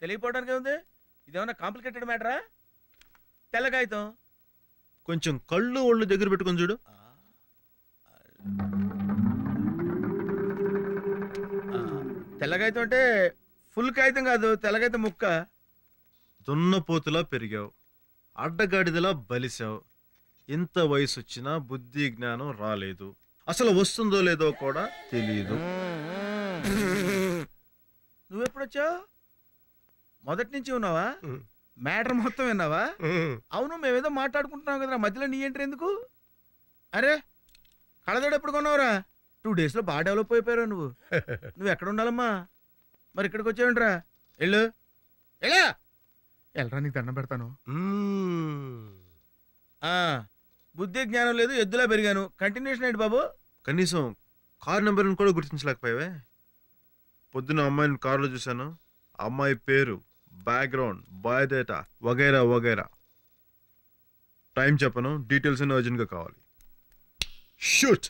తెలియపోవడానికి ఉంది. ఇదేమన్నా కాంప్లికేటెడ్ మ్యాటరా? తెల్ల కాగితం. కొంచెం కళ్ళు ఒళ్ళు దగ్గర పెట్టుకొని చూడు. తెల్ల కాగితం అంటే ఫుల్ కాగితం కాదు, తెల్ల కాగితం ముక్క. దున్నపోతులా పెరిగావు, అడ్డగాడిదలా బలిసావు. ఇంత వయసు వచ్చినా బుద్ధి జ్ఞానం రాలేదు. అసలు వస్తుందో లేదో కూడా తెలియదు. నువ్వెప్పుడొచ్చావు? మొదటి నుంచి ఉన్నావా? మ్యాటర్ మొత్తం విన్నావా? అవును, మేమేదో మాట్లాడుకుంటున్నాం కదరా, మధ్యలో నీ ఎంట్రీ ఎందుకు? అరే, కళ్ళజోడు ఎప్పుడు కొన్నావురా? 2 days లో బాగా డెవలప్ అయిపోయారు నువ్వు. నువ్వు ఎక్కడ ఉండాలమ్మా? మరి ఇక్కడికి వచ్చావేంట్రా? వెళ్ళు వెళ్ళరా, నీకు దండం పెడతాను. బుద్ధి జ్ఞానం లేదు, ఎద్దులా పెరిగాను. కంటిన్యూషన్ ఏంటి బాబు? కనీసం కార్ నెంబర్ కూడా గుర్తించలేకపోయావే. పొద్దున అమ్మాయిని కారులో చూశాను. అమ్మాయి పేరు, బ్యాక్గ్రౌండ్, బయోడేటా వగైరా వగైరా. టైం చెప్పను, డీటెయిల్స్ అన్ని అర్జెంట్గా కావాలి. షూట్.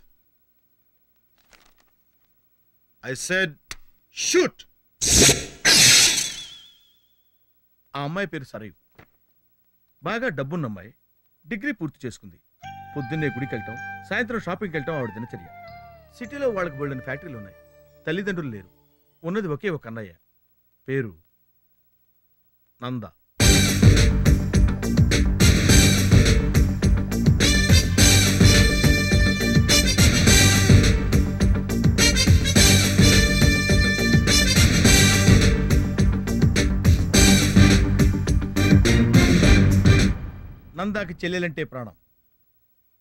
I said shoot. ఆ అమ్మాయి పేరు సరయు. బాగా డబ్బున్న అమ్మాయి. డిగ్రీ పూర్తి చేసుకుంది. పొద్దున్నే గుడికి వెళ్ళటం, సాయంత్రం షాపింగ్కి వెళ్ళటం ఆవిడ దినచర్య. సిటీలో వాళ్ళకి బోల్డెన్ ఫ్యాక్టరీలు ఉన్నాయి. తల్లిదండ్రులు లేరు. ఉన్నది ఒకే ఒక అన్నయ్య. పేరు నంద. నందాకి చెల్లెలంటే ప్రాణం.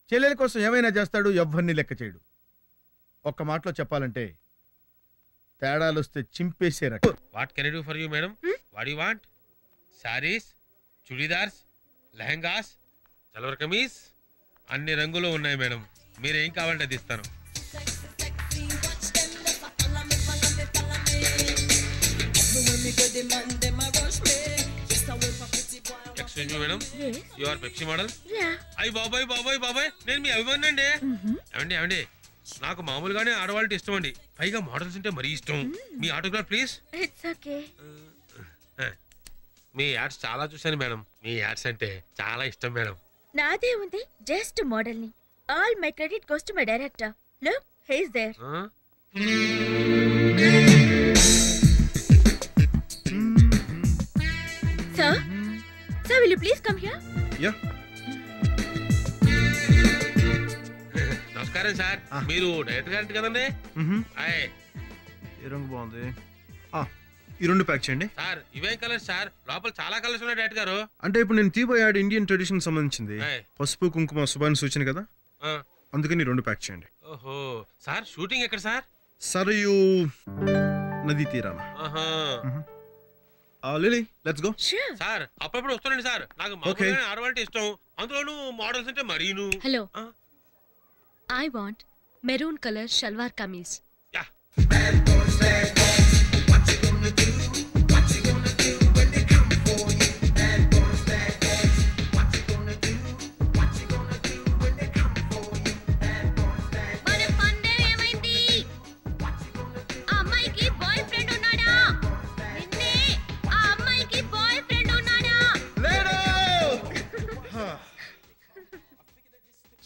చెల్లెల కోసం ఏమైనా చేస్తాడు, ఎవ్వరిని లెక్క చేయడు. ఒక్క మాటలో చెప్పాలంటే తేడాలొస్తే చింపేసే రకం. What can I do for you madam? What you want? Saris, churidars, lehengas, salwar kameez అన్ని రంగులు ఉన్నాయి మేడం. మీరు ఏం కావాలంటే అది ఇస్తాను. Excuse me madam, you are Pepsi model? అయ్యి బాబాయ్ బాబాయ్ బాబాయ్, నేను మీ అభిమాని అండి. ఏమండి ఏమండి, నాకు మామూలుగానే ఆడవాళ్ళకి ఇష్టం అండి, పైగా మోడల్స్ అంటే మరీ ఇష్టం. మీ ఆటోగ్రాఫ్ ప్లీజ్. మీ యాడ్స్ చాలా చూశాను మేడం. మీ యాడ్స్ అంటే చాలా ఇష్టం మేడం. నాదే ఉంది, జస్ట్ మోడల్ ని. All my credit goes to my director. Look, he is there. Sir, sir will you please come here? Yeah. నమస్కారం సార్, మీరు డైరెక్టర్ గారు కదండి? ఏ రంగు బాగుంది? ఈ రెండు ప్యాక్ చేయండి సార్. ఇవేం కలర్స్ సార్? లోపల చాలా కలర్స్ ఉన్నాయి డైరెక్టర్ గారు. అంటే ఇప్పుడు నేను తీబోయే ఇండియన్ ట్రెడిషన్ సంబంధించింది. పసుపు కుంకుమ శుభాన్ని సూచన కదా, అందుకని రెండు ప్యాక్ చేయండి. ఓహో సార్, షూటింగ్ ఎక్కడ సార్? సరయూ నది తీరాన. Lily, let's go. సార్ అప్పుడప్పుడు వస్తానండి సార్, నాకు మామూలుగా ఆడవాళ్ళంటే ఇష్టం, అందులోనూ మోడల్స్ అంటే మరీను. Hello, I want maroon colour shalwar kameez.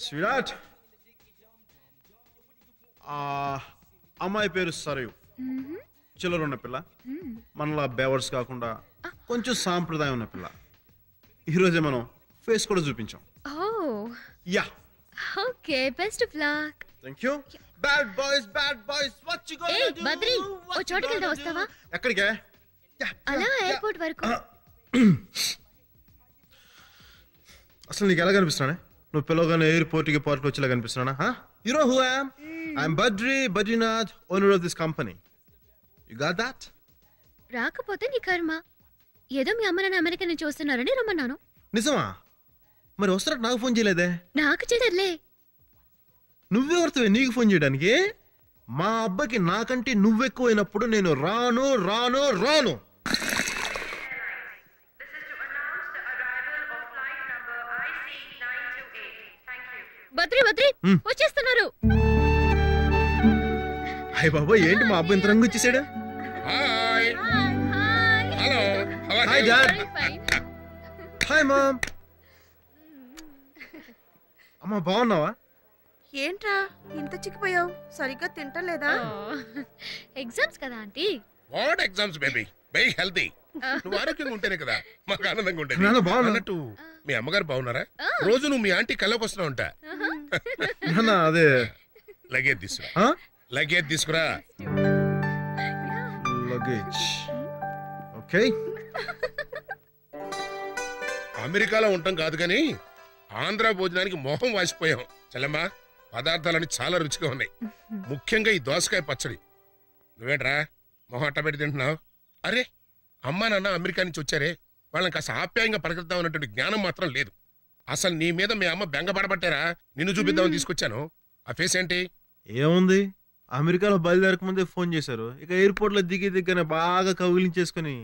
Sweet. అమ్మాయి పేరు సరయు, చిల్లర ఉన్న పిల్ల, మనలా బేవర్స్ కాకుండా కొంచెం సాంప్రదాయం ఉన్న పిల్ల. ఈరోజే మనం ఫేస్ కూడా చూపించాం. Yeah, okay, best of luck. Thank you. Bad boys what you gonna do? Badri, ఓ చోటుకి వెళ్దాం, వస్తావా? ఎక్కడికే? అలా ఎయిర్పోర్ట్ వరకు. అసలు నీకు ఎలా కనిపిస్తున్నానే? నువ్వు పిలవగానే ఎయిర్పోర్ట్కి పార్క్ వచ్చేలా కనిపిస్తున్నానా? You know who I am? I'm Badrinath, owner of this company. You got that? రాకపోతే నీ కర్మ. ఏదో మీ అమ్మ నాన్న అమెరికా నుంచి వస్తున్నారని రమ్మన్నాను. నిజమా? మరి వస్తున్నట్టు నాకు ఫోన్ చేయలేదే? నాకు చేయలేదులే. నువ్వెవరితో నీకు ఫోన్ చేయడానికి? మా అబ్బాయికి నాకంటే నువ్వెక్కువైనప్పుడు నేను రాను రాను రాను. బద్రి వచ్చేస్తున్నారు. హాయ్ బాబా, ఏంటి మా అబ్బాయి ఇంత రంగు వచ్చేసాడు? Hi dad. Hi mom. అమ్మా బాగున్నావా? ఏంట్రా ఇంత చిక్కిపోయావు? సరిగ్గా తింటలేదా? ఎగ్జామ్స్ కదా aunty. What exams baby? Very healthy. నువ్వు ఆరోగ్యంగా ఉంటేనే కదా మాకు ఆనందంగా ఉండేది. అన్నట్టు మీ అమ్మగారు బాగున్నారా? రోజు నువ్వు మీ ఆంటీ కల్లోకి వస్తున్నా ఉంటా. అదే లగేజ్ తీసుకురా. లగేజ్ తీసుకురా. లగేజ్. ఓకే. అమెరికాలో ఉంటాం కాదు కానీ ఆంధ్ర భోజనానికి మొహం వాసిపోయాం. చెల్లమ్మా, పదార్థాలన్నీ చాలా రుచిగా ఉన్నాయి, ముఖ్యంగా ఈ దోసకాయ పచ్చడి. నువ్వేంట్రా మొహం అట్ట పెట్టి తింటున్నావు? అరే, అమ్మా నాన్న అమెరికా నుంచి వచ్చారే, వాళ్ళని కాస్త ఆప్యాయంగా పలకరిద్దాం అన్నటువంటి జ్ఞానం మాత్రం లేదు. అసలు నీ మీద మీ అమ్మ బెంగపడబట్టారా నిన్ను చూపిద్దామని తీసుకొచ్చాను. ఆ ఫేస్ ఏంటి? ఏముంది, అమెరికాలో బయలుదేరక ముందే ఫోన్ చేశారు. ఇక ఎయిర్పోర్ట్ లో దిగ్గానే బాగా కౌగిలించేసుకుని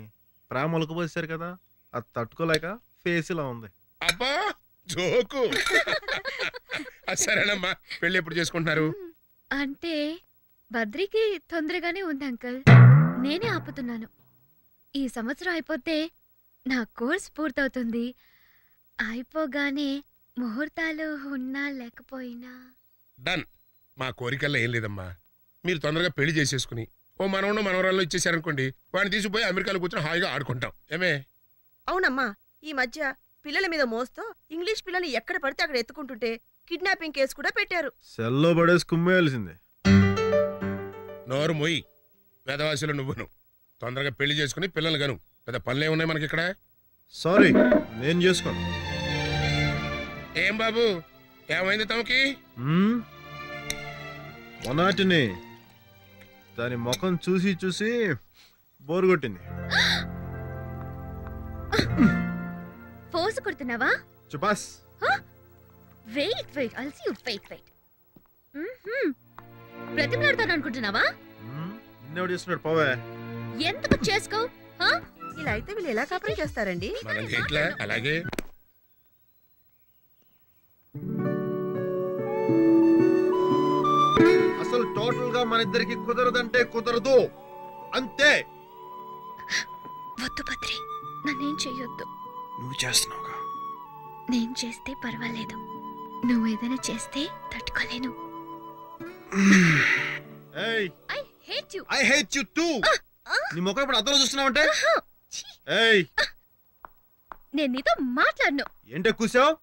ప్రేమ ఒలకపోసారు కదా, అది తట్టుకోలేక ఫేస్ ఇలా ఉంది. అబ్బా జోకు. సరేనమ్మా, పెళ్లి ఎప్పుడు చేసుకుంటున్నారు? అంటే బద్రికి తొందరగానే ఉంది అంకుల్, నేనే ఆపుతున్నాను. ఈ సంవత్సరం అయిపోతే నా కోర్స్ పూర్తవుతుంది. అయిపోగానే ముహూర్తాలు ఉన్నా లేకపోయినా డన్. మా కోరికల్లో ఏం లేదమ్మా, మీరు తొందరగా పెళ్లి చేసేసుకుని ఓ మనవను మనవరాల్లో ఇచ్చేసారనుకోండి, వాడిని తీసుకుపోయి అమెరికాలో కూర్చొని హాయిగా ఆడుకుంటాం. ఏమే? అవునమ్మా, ఈ మధ్య పిల్లల మీద మోస్తూ ఇంగ్లీష్ పిల్లల్ని ఎక్కడ పడితే అక్కడ ఎత్తుకుంటుంటే కిడ్నాపింగ్ కేసు కూడా పెట్టారు. సెల్లో పడేసి కుమ్మేయాల్సిందే. నోరు మొయ్యి, వేదవాసిలో నువ్వును. తొందరగా పెళ్లి చేసుకుని పిల్లలు గను. పెద్ద పనులే ఉన్నాయి మనకి ఇక్కడ. సారీ, నేను చేసుకోను. ఏం బాబు, ఏమైంది తమకి? మొనాటిని దాని ముఖం చూసి చూసి బోరు కొట్టింది. ఫోర్స్ కొడుతున్నావా? చుపాస్. Wait wait I'll see you. Wait wait. ప్రతిమలాడతాను అనుకుంటున్నావా? నిన్నెవడు చేస్తున్నాడు పోవే. ఎందుకు చేసుకో? ఇలా అయితే వీళ్ళు ఎలా కాపురం చేస్తారండి? మనం ఎట్లా అలాగే. అసలు టోటల్ గా మన ఇద్దరికి కుదరదంటే కుదరదు అంతే. వద్దు బద్రి, నన్నేం చెయ్యొద్దు. నువ్వు చేస్తున్నావుగా. నేను చేస్తే పర్వాలేదు, నువ్వు ఏదైనా చేస్తే తట్టుకోలేను. ఏయ్, I hate you. I hate you two. నీ ముఖం ఇప్పుడు అద్దంలో చూస్తున్నావంటే? ఏయ్, నేను నీతో మాట్లాడను. ఏంటే కూసావు?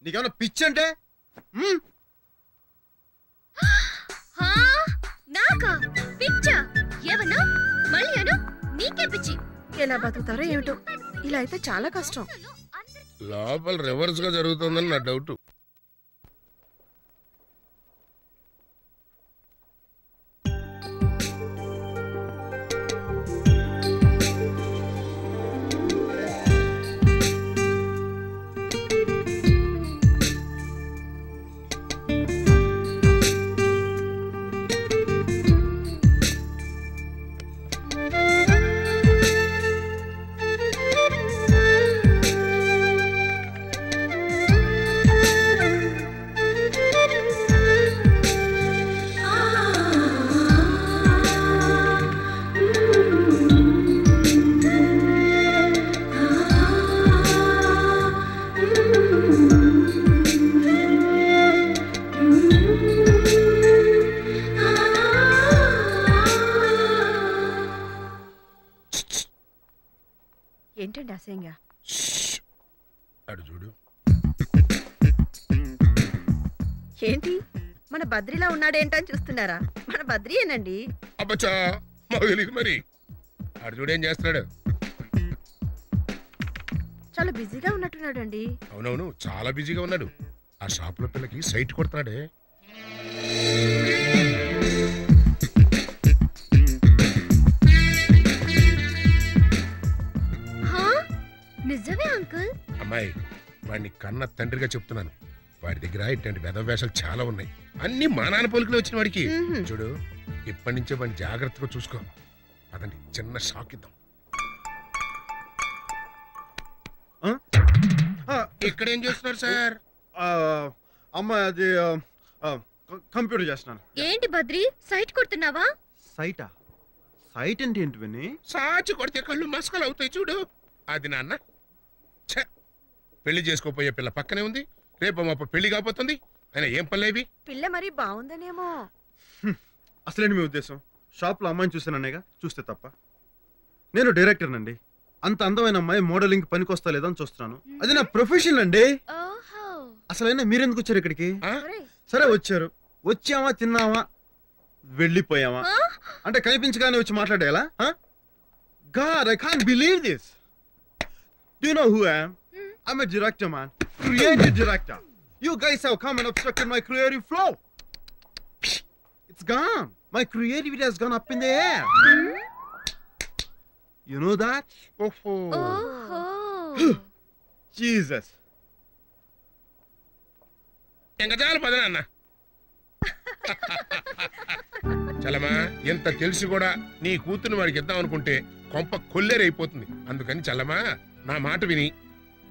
నీకేమన్నా పిచ్చి అంటే? నాకా పిచ్చా? ఏమన్నా మళ్ళీ అను. నీకే పిచ్చి. ఎలా బతుకుతారో ఏమిటో, ఇలా అయితే చాలా కష్టం. లోపల రివర్స్ గా జరుగుతుందని నా డౌట్. ఏంటండి అసహ్యంగా? అడు చూడు. ఏంటి మన బద్రిలా ఉన్నాడేంటని చూస్తున్నారా? మన బద్రియేనండి. అబ్బచ్చా, మాకు తెలియదు మరి. అడు చూడు ఏం చేస్తున్నాడు. చాలా బిజీగా ఉన్నట్టున్నాడండి. అవునవును, చాలా బిజీగా ఉన్నాడు. ఆ షాప్ లో పిల్లకి సైట్ కొడుతున్నాడే. నిజమే అంకుల్. అమ్మాయి, వాడిని కన్న తండ్రిగా చెప్తున్నాను. వాడి దగ్గర ఇట్లాంటి వెధవేషాలు చాలా ఉన్నాయి. అన్ని మా నాన్న పోలికలు వచ్చిన వాడికి. చూడు, ఇప్పటి నుంచే వాడిని జాగ్రత్తగా చూసుకో. అదండి, చిన్న షాక్ ఇద్దాం. ఇక్కడ ఏం చేస్తున్నారు సార్? అమ్మాయి, అది కంప్యూటర్ చేస్తున్నాను. ఏంటి బద్రి, సైట్ కొడుతున్నావా? సైటా? సైట్ అంటే ఏంటి విని? సాచి కొడితే కళ్ళు మసకలు అవుతాయి చూడు. అది నాన్న. పెళ్లి చేసుకోపోయే పిల్ల పక్కనే ఉంది. రేపు మా పెళ్లి కాబోతుంది. ఆయన ఏం పనిలేవి? పిల్ల మరి బాగుందనేమో. అసలేంటి మీ ఉద్దేశం? షాప్ లో అమ్మాయిని చూసాననేగా, చూస్తే తప్ప? నేను డైరెక్టర్ నండి. అంత అందమైన అమ్మాయి మోడలింగ్ పనికొస్తా లేదని చూస్తున్నాను. అది నా ప్రొఫెషన్ అండి. అసలైనా మీరెందుకు వచ్చారు ఇక్కడికి? సరే వచ్చారు, వచ్చామా, తిన్నామా, వెళ్ళిపోయామా? అంటే కనిపించగానే వచ్చి మాట్లాడేలా? God, I can't believe this. Do you know who I am? I'm a director, man. Creative director. You guys have come and obstructed my creative flow. It's gone. My creativity has gone up in the air. You know that? Jesus. ఇంకా చాలు పద నాన్న. చలమా ఎంత తెలిసి కూడా నీ కూతురు వాడికి ఇద్దాం అనుకుంటే కొంప కొల్లేరైపోతుంది. అందుకని చల్లమా నా మాట విని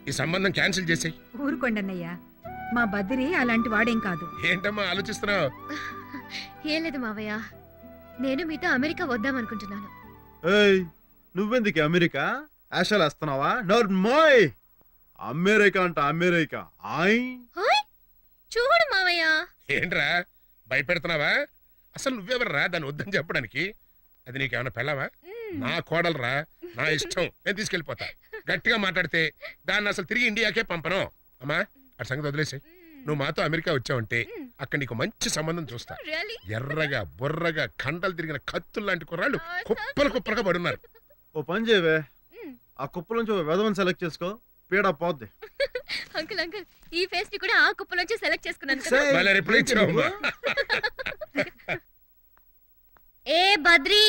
ఈ సంబంధం క్యాన్సిల్ చేసేయి. ఊరుకోండన్నయ్యా, మా బద్రి అలాంటి వాడేం కాదు. ఏంటమ్మా ఆలోచిస్తున్నావు? ఏం లేదు మావయ్య, నేను మీతో అమెరికా వద్దామనుకుంటున్నాను. ఏయ్ నువ్వెందుకు అమెరికా ఆశలు వస్తున్నావా? నోర్మోయ్, అమెరికా అంట అమెరికా. చూడు మావయ్య. ఏంట్రా భయపెడుతున్నావా? అసలు నువ్వెవర్రా దాన్ని వద్దని చెప్పడానికి? అది నీకేమైనా పెళ్ళావా? నా కోడలరా, నా ఇష్టం, నేను తీసుకెళ్ళిపోతా. గట్టిగా మాట్లాడితే దాన్ని అసలు తిరిగి ఇండియాకే పంపను. అమ్మా ఆ సంగతి వదిలేసాయి. నువ్వు మాతో అమెరికా వచ్చావంటే అక్కడ నీకు మంచి సంబంధం చూస్తా. ఎర్రగా బొర్రగా కండలు తిరిగిన కత్తులు లాంటి కుర్రాళ్ళు కుప్పలు కుప్పలుగా పడున్నారు. ఓ పని చేయవే, ఆ కుప్పల నుంచి వెధవని సెలెక్ట్ చేసుకో, పీడ పోద్ది. అంకుల్ అంకుల్, ఈ ఫేస్ ని కూడా ఆ కుప్పలోంచి సెలెక్ట్ చేసుకున్నాను. ఏ బద్రి,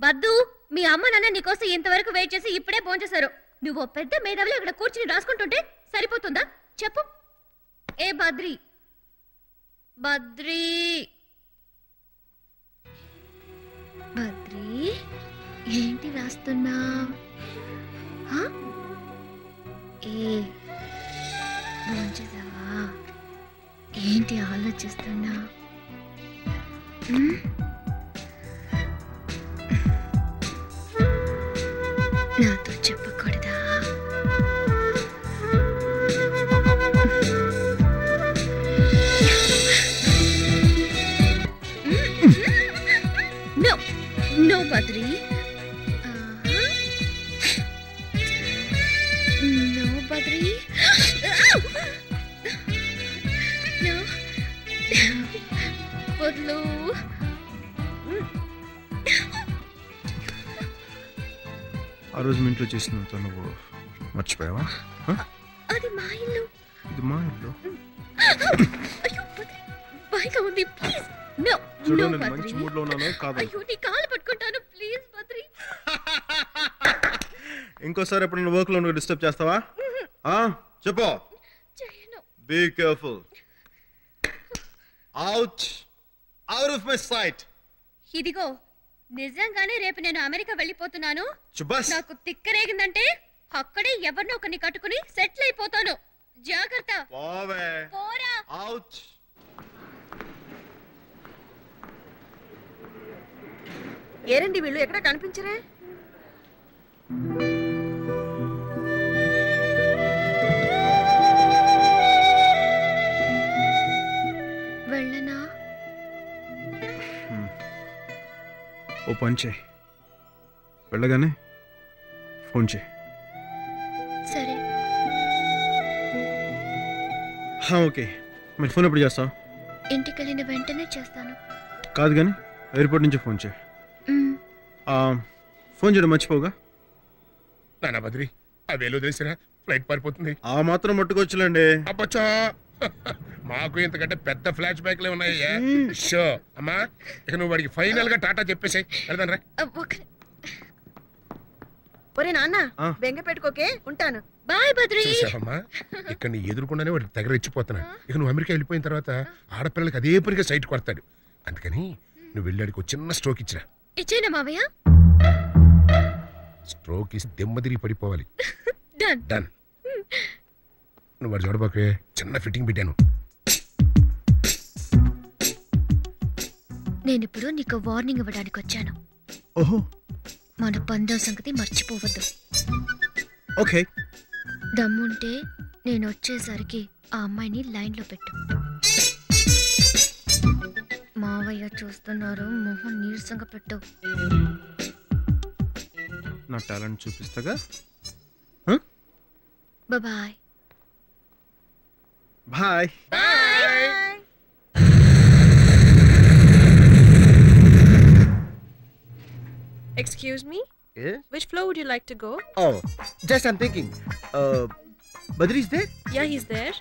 బద్దు, మీ అమ్మ నాన్న నీకోసం ఇంతవరకు వెయిట్ చేసి ఇప్పుడే భోంచేశారు. నువ్వు పెద్ద మేధావులు ఇక్కడ కూర్చుని రాసుకుంటుంటే సరిపోతుందా చెప్పు? ఏ బద్రి, బద్రి, బద్రి, ఏంటి రాస్తున్నా? ఏ భోంచేసావా? ఏంటి ఆలోచిస్తున్నా? నాతో చెప్పకూడదా? No no Badri, no Badri, no బద్లు. ఆ రోజు మీ ఇంట్లో చేసినంత నువ్వు మర్చిపోయావా? అది మా ఇల్లు. ఇది మా ఇల్లు. అయ్యో బద్రి, భయంగా ఉంది, ప్లీజ్. నో చూడు, నో నేను బద్రి. మంచి మూడ్ లో ఉన్నాను కాదు. అయ్యో నీ కాలు పట్టుకుంటాను, ప్లీజ్ బద్రి. ఇంకోసారి ఎప్పుడు నువ్వు వర్క్ లో డిస్టర్బ్ చేస్తావా? చెప్పు. Be careful. Out out of my sight. ఇదిగో నిజంగానే రేపు నేను అమెరికా వెళ్ళిపోతున్నాను. నాకు తిక్కరేగిందంటే అక్కడే ఎవరినో ఒకరిని కట్టుకుని సెటిల్ అయిపోతాను. జాగ్రత్త. పోరా. అవుట్. ఏరండి వీళ్ళు ఎక్కడ కనిపించరే? వెళ్ళనా? ఓ పని చేయి, వెళ్ళగానే ఫోన్ చేయి. సరే. ఓకే, మరి ఫోన్ ఎప్పుడు చేస్తావు? ఇంటికి వెళ్ళిన వెంటనే చేస్తాను. కాదు కానీ ఎయిర్పోర్ట్ నుంచి ఫోన్ చేయి. ఫోన్ చేయడం మర్చిపోగా. నానా బద్రి, అవేలో తెలిసినా ఫ్లైట్ పారిపోతుంది. ఆ మాత్రం మట్టుకొచ్చులేండి. అబ్బచ్చా, మాకు ఇంతకంటే పెద్ద ఫ్లాష్ బ్యాక్లే ఉన్నాయ్యా. షో అమ్మా, ఇక నువ్వు వాడికి ఫైనల్ గా టాటా చెప్పేసాయి. వెళ్దాం రా. ఒరే నాన్న, బెంగ పెట్టుకోకే, ఉంటాను. బాయ్ బద్రి. చూసావమ్మా, ఇక్కడ నీ ఎదుర్కొండానే వాడికి దగ్గర ఇచ్చిపోతున్నా. ఇక నువ్వు అమెరికా వెళ్ళిపోయిన తర్వాత ఆడపిల్లలకి అదే పనిగా సైట్ కొడతాడు. అందుకని నువ్వు వెళ్ళాడికి ఒక చిన్న స్ట్రోక్ ఇచ్చినా. ఇచ్చేనా మావయ్య? స్ట్రోక్ ఇసి దెమ్మదిరి పడిపోవాలి. Done done. నువ్వు వాడు చూడబాకే, చిన్న ఫిట్టింగ్ పెట్టాను. నేనిప్పుడు నీకు వార్నింగ్ ఇవ్వడానికి వచ్చాను. ఓహో, మన పందెం సంగతి మర్చిపోవద్దు. ఓకే. దమ్ముంటే నేను వచ్చేసరికి ఆ అమ్మాయిని లైన్లో పెట్టు. మావయ్య చూస్తున్నారు, మొహం నీరసంగా పెట్టు. నా టాలెంట్ చూపిస్తాగా. Bye. Bye. Excuse me? Yes? Which floor would you like to go? Oh, just I'm thinking. Badri is there? Yeah, he's there.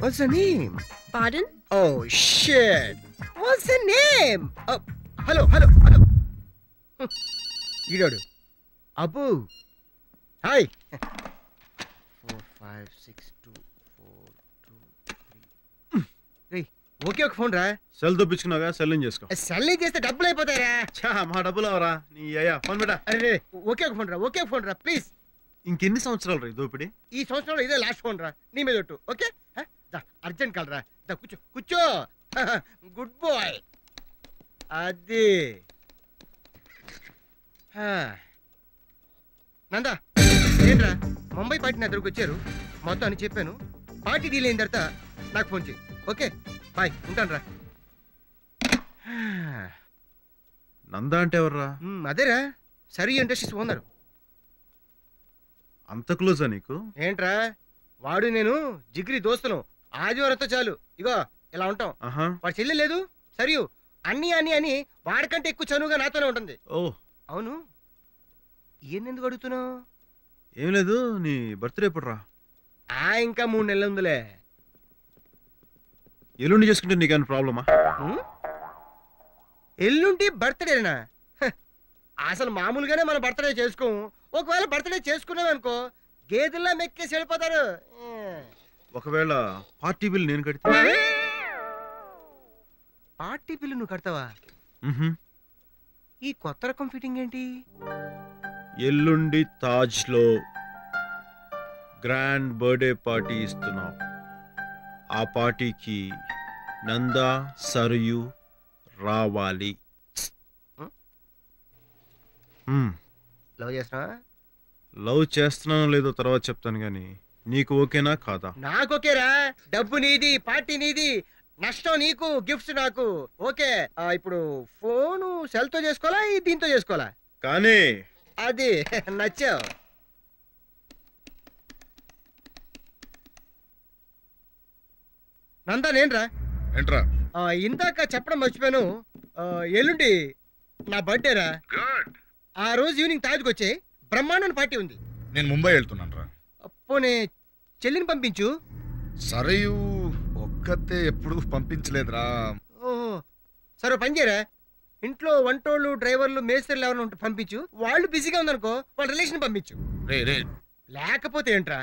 What's her name? Pardon? Oh, shit. What's her name? Hello. Idodu. Abu. Hi. 4, 5, 6, 2, 4, 2, 3. Hey, ఒకే ఒక phone రా. Cell దొప్పించుకున్నావుగా, cell చేసుకో. Cell చేస్తే డబ్బులు అయిపోతారా? మా డబ్బులు అవరా నీ అయ్యా. ఫోన్ పెట్టా. అరే ఒకే ఒక ఫోన్ రా, ఒకే ఫోన్ రా ప్లీజ్. ఇంకెన్ని సంవత్సరాలు రా దోపిడి? ఈ సంవత్సరంలో ఇదే లాస్ట్ ఫోన్ రా, నీ మీద ఒట్టు. ఓకే అర్జెంట్ కాల్ రా. కూర్చో కూర్చో. Good boy. అది నందా ఏంట్రా ముంబై పార్టీ నా దగ్గరకు వచ్చారు, మొత్తం అని చెప్పాను. పార్టీ డీల్ అయిన తర్వాత నాకు ఫోన్ చేయి. ఓకే బాయ్, ఉంటాను రా. నందా అంటే ఎవర్రా? అదేరా సరి ఇండస్ట్రీస్ ఓనరు. అంత క్లోజా నీకు? ఏంట్రా వాడు నేను జిగ్రీ దోస్తులం. ఆదివారంతో చాలు ఇగో ఇలా ఉంటాం. వాడు చెల్లి లేదు సరియు అన్ని అని అని వాడికంటే ఎక్కువ చనువుగా నాతోనే ఉంటుంది. ఓ అవును, ఎందుకు అడుగుతున్నావు? ఏం లేదు, నీ బర్త్డే ఎప్పుడు రా? ఇంకా 3 నెలలు ఉందిలే. ఎల్లుండి చేసుకుంటే నీకేమైనా ప్రాబ్లమా? ఎల్లుండి బర్త్డేనా? అసలు మామూలుగానే మనం బర్త్డే చేసుకోము. ఒకవేళ బర్త్డే చేసుకున్నాం అనుకో గేదెల్లా మెక్కేసి వెళ్ళిపోతారు. ఒకవేళ పార్టీ బిల్ నేను కడితే? పార్టీ బిల్లు నువ్వు కడతావా? ఈ కొత్త రకం ఫిట్టింగ్ ఏంటి? ఎల్లుండి తాజ్ లో గ్రాండ్ బర్త్డే పార్టీ ఇస్తున్నావు. ఆ పార్టీకి నందా సరియు రావాలి. లవ్ చేస్తున్నా? లవ్ చేస్తున్నానో లేదో తర్వాత చెప్తాను గానీ నీకు ఓకేనా కాదా? నాకు ఓకేరా. డబ్బు నీది, పార్టీ నీది, నష్టం నీకు, గిఫ్ట్స్ నాకు. ఓకే ఇప్పుడు ఫోను సెల్ తో చేసుకోవాలా దీంతో చేసుకోవాలా? కానీ అది నచ్చావు. నందా నేనరా. ఏంట్రా? ఇందాక చెప్పడం మర్చిపోయాను. ఎల్లుండి నా బర్త్డేరా. ఆ రోజు ఈవినింగ్ తాజ్కి వచ్చే బ్రహ్మాండ పార్టీ ఉంది. నేను ముంబై వెళ్తున్నాను రా. పోనీ చెల్లిని పంపించు. సరయు ఒక్కతే ఎప్పుడు పంపించలేదురా. ఓహో సరే పని చేయరా, ఇంట్లో వంటోళ్ళు డ్రైవర్లు మేస్త్రీలు ఎవరైనా ఉంటే పంపించు. వాళ్ళు బిజీగా ఉందనుకో వాళ్ళ రిలేషన్ పంపించు. లేకపోతే ఏంట్రా,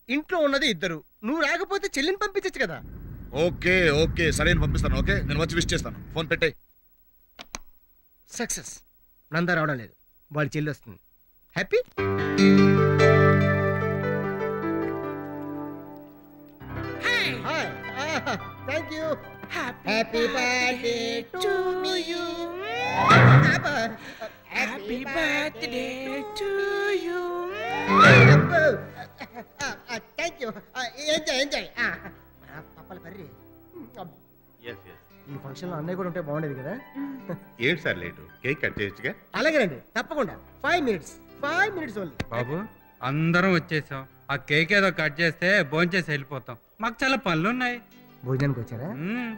ఇంట్లో ఉన్నది ఇద్దరు, నువ్వు రాకపోతే చెల్లిని పంపించచ్చు కదా. ఓకే ఓకే సరే పంపిస్తాను. ఓకే నేను వచ్చి విష్ చేస్తాను. ఫోన్ పెట్టే. సక్సెస్. నందా రావడం లేదు, వాళ్ళ చెల్లి వస్తుంది. Happy. Thank you. Happy birthday to you. Happy birthday to you. Thank you. Enjoy enjoy. పప్పల పర్రి. ఈ ఫంక్షన్ లో అన్నయ్య కూడా ఉంటే బాగుండేది కదా. ఏంటి సార్ లేటు? కేక్ కట్ చేయొచ్చుగా? అలాగేనండి తప్పకుండా. 5 minutes ఓన్లీ. బాబు అందరం వచ్చేసాం. ఆ కేక్ ఏదో కట్ చేస్తే భోంచేసి వెళ్ళిపోతాం. మాకు చాలా పనులు ఉన్నాయి. భోజనానికి వచ్చారా?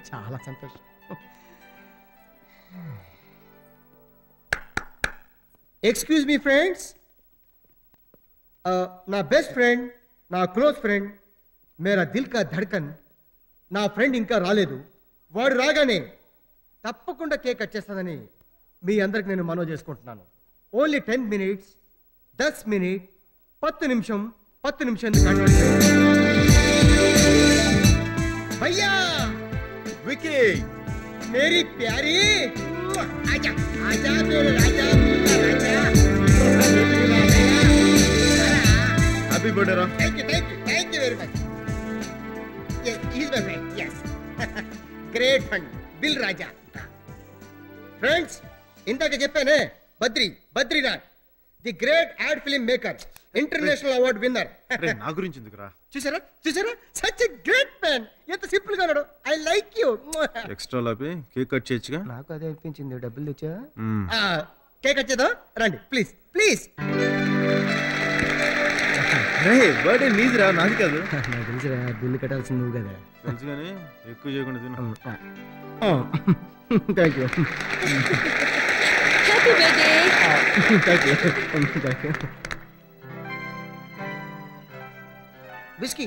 చాలా సంతోషం. ఎక్స్క్యూజ్ మీ ఫ్రెండ్స్, నా బెస్ట్ ఫ్రెండ్, నా క్లోజ్ ఫ్రెండ్, మేరా దిల్ కా ధడ్కన్, నా ఫ్రెండ్ ఇంకా రాలేదు. వాడు రాగానే తప్పకుండా కేక్ కట్ చేస్తానని మీ అందరికి నేను మనవి చేసుకుంటున్నాను. ఓన్లీ 10 minutes, 10 minutes, 10 నిమిషం, 10 నిమిషం. भैया विकी मेरी प्यारी, आजा आजा मेरे राजा, राजा। हैप्पी बर्थडे रा. Thank you very much. Yes, he is my friend. Yes. Great fun. बिल राजा. फ्रेंड्स इंतक చెప్పానే Badrinath the great ad film maker, international award winner. నా గురించి ఎందుకురా? చూసారా సచ్ ఎ గ్రేట్ మ్యాన్. ఎంత సింపుల్ గా ఉన్నాడు. I like you. ఎక్స్ట్రా లాపి కేక్ కట్ చేయొచ్చుగా? నాకు అదే అనిపించింది. డబ్బులు తెచ్చా? కేక్ కట్ చేద్దాం రండి ప్లీజ్ ప్లీజ్. బర్త్డే నీది రా, నాది కాదు. నాకు తెలుసురా, బిల్లు కట్టాల్సింది నువ్వు కదా. తెలుసు కానీ ఎక్కువ చేయకుండా తిను. Thank you. Happy birthday. Thank you. Whisky.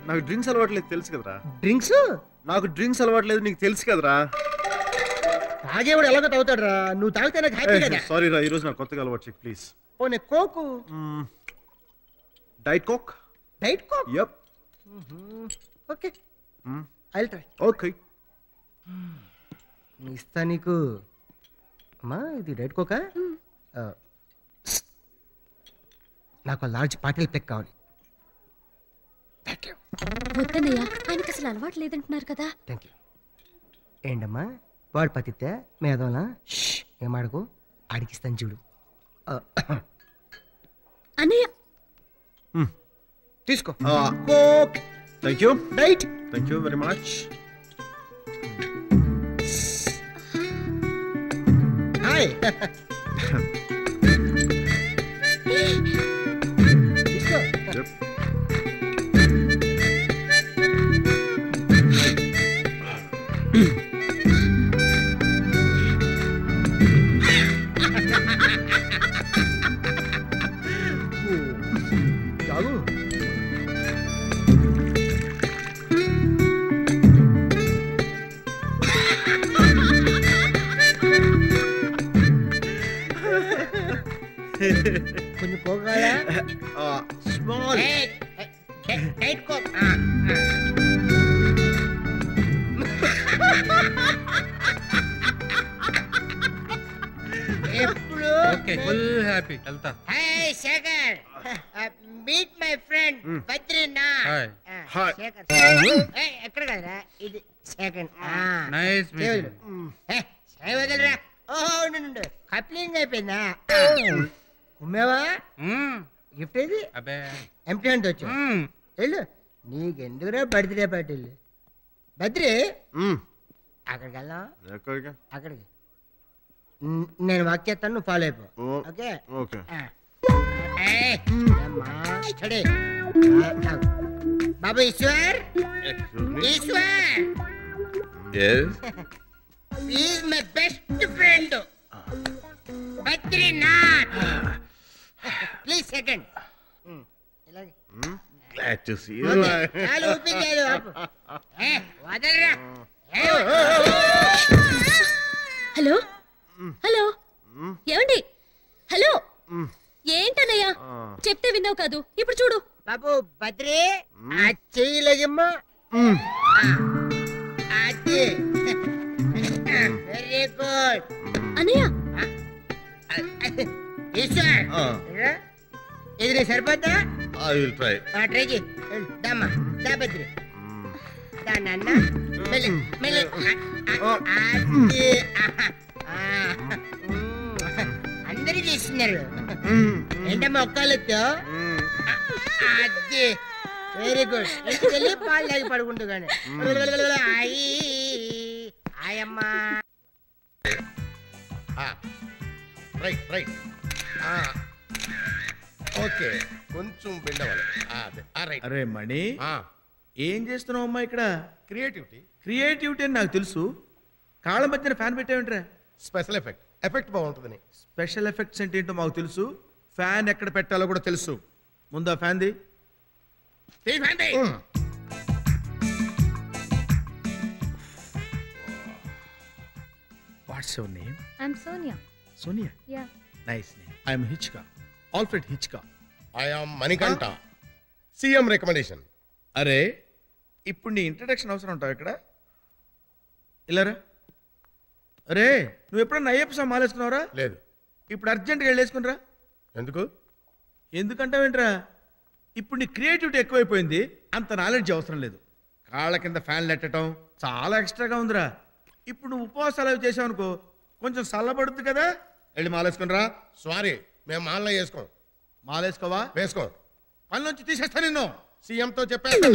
నాకు డ్రింక్స్ అలవాట్లేదు తెలుసు కదరా. డ్రింక్స్? నాకు డ్రింక్స్ అలవాట్లేదు నీకు తెలుసు కదరా. తాగేవాడు ఎలాగో తాగుతాడు రా, నువ్వు తాగితే నాకు హ్యాపీ కదా. సారీ రా, ఈ రోజు నాకు కొత్తగా అలవాటు చెక్ ప్లీజ్. పోనీ Coke. Diet Coke. Diet Coke? Yup. Okay I will try. Okay. ఇస్తా నీకు. అమ్మా ఇది రెడ్ కోకా. నాకు లార్జ్ పాటిల్ పెక్ కావాలి. వద్దనయ్యా, ఆయనకి అసలు అలవాటు లేదంటున్నారు కదా. Thank you. ఏంటమ్మా వాడు పతితే మేధంలా ఏమాడకు అడిగిస్తాను చూడు. అన్నయ్య తీసుకో. Thank you. Right. Thank you very much. Hi. కొంచెం కోకాయా? స్మాల్. Okay full happy. వెళ్తా. Hi Shekhar. Meet my friend Badrinath. Hi. Hi Shekhar. ఎక్కడ కదరా ఇది సెకండ్. Nice meeting. సేవ వదలరా. ఓహో నుండు కప్లింగ్ అయిపోయిందా? కుమ్మేవా? గిఫ్ట్ ఏది? అబ్బే ఎంటీ హ్యాండ్ వచ్చా. వెళ్ళు. నీకెందుకురా బర్త్డే పార్టీలు? బద్రి అక్కడికి వెళ్దాం. అక్కడికి నేను వాక్ చేస్తాను, నువ్వు ఫాలో అయిపో. Okay okay. బాబు Eshwar. Eshwar is my best friend Badrinath. Please second. Glad to see you. చాలు ఊపించాడు. వదలరా. హలో హలో ఏమండి? హలో ఏంటన్నయ్యా చెప్తే విన్నావు కాదు, ఇప్పుడు చూడు. బాబు బద్రి ఆ చెయ్యలేదమ్మా. అది వెరీ గుడ్ అన్నయ్య. ఈశ్వర్ ఇది నీ సరిపోద్దా? I will try. ట్రై చేయి. దమ్మా దా బద్రి దా నాన్న. మెల్లి మెల్లి. అది అందరూ చేస్తున్నారు. ఏంటమ్మా ఒక్కళ్ళతో? అది వెరీ గుడ్. వెళ్ళి పాలు తాగి పడుకుంటూ కానీ. ఆయమ్మా. Right right. ఓకే కొంచెం బెండ్ అవ్వాలి. రైట్. అరే మణి, ఏం చేస్తున్నావు అమ్మా ఇక్కడ? క్రియేటివిటీ. క్రియేటివిటీ అని నాకు తెలుసు. కాళ్ళ మధ్యన ఫ్యాన్ పెట్టావేంట్రా? Special effect. ఎఫెక్ట్ బాగుంటుందని. స్పెషల్ ఎఫెక్ట్స్ అంటే ఏంటో మాకు తెలుసు. ఫ్యాన్ ఎక్కడ పెట్టాలో కూడా తెలుసు. ముందు ఆ fan the. What's your name? I'm Sonia. Sonia. Yeah. Nice name. I'm హిచ్కా. Alfred హిచ్కా. I am Manikanta. CM recommendation. అరే ఇప్పుడు నీ ఇంట్రడక్షన్ అవసరం ఉంటావు ఇక్కడ. ఇలారా. అరే నువ్వు ఎప్పుడన్నా అయ్యప్ప స్వామి మాలేసుకున్నావురా? లేదు. ఇప్పుడు అర్జెంట్గా వెళ్ళేసుకునిరా. ఎందుకు? ఎందుకంటావేంట్రా? ఇప్పుడు నీ క్రియేటివిటీ ఎక్కువైపోయింది, అంత నాలెడ్జ్ అవసరం లేదు. కాళ్ళ కింద ఫ్యాన్లు ఎట్టడం చాలా ఎక్స్ట్రాగా ఉందిరా. ఇప్పుడు నువ్వు ఉపవాసాలు అవి చేసావు అనుకో, కొంచెం చల్లబడుతుంది కదా. వెళ్ళి మాలేసుకునిరా. సారీ మేము మాల్లో వేసుకోం. మాలేసుకోవా? వేసుకో. పని నుంచి తీసేస్తా నిన్ను. సీఎంతో చెప్పేస్తా.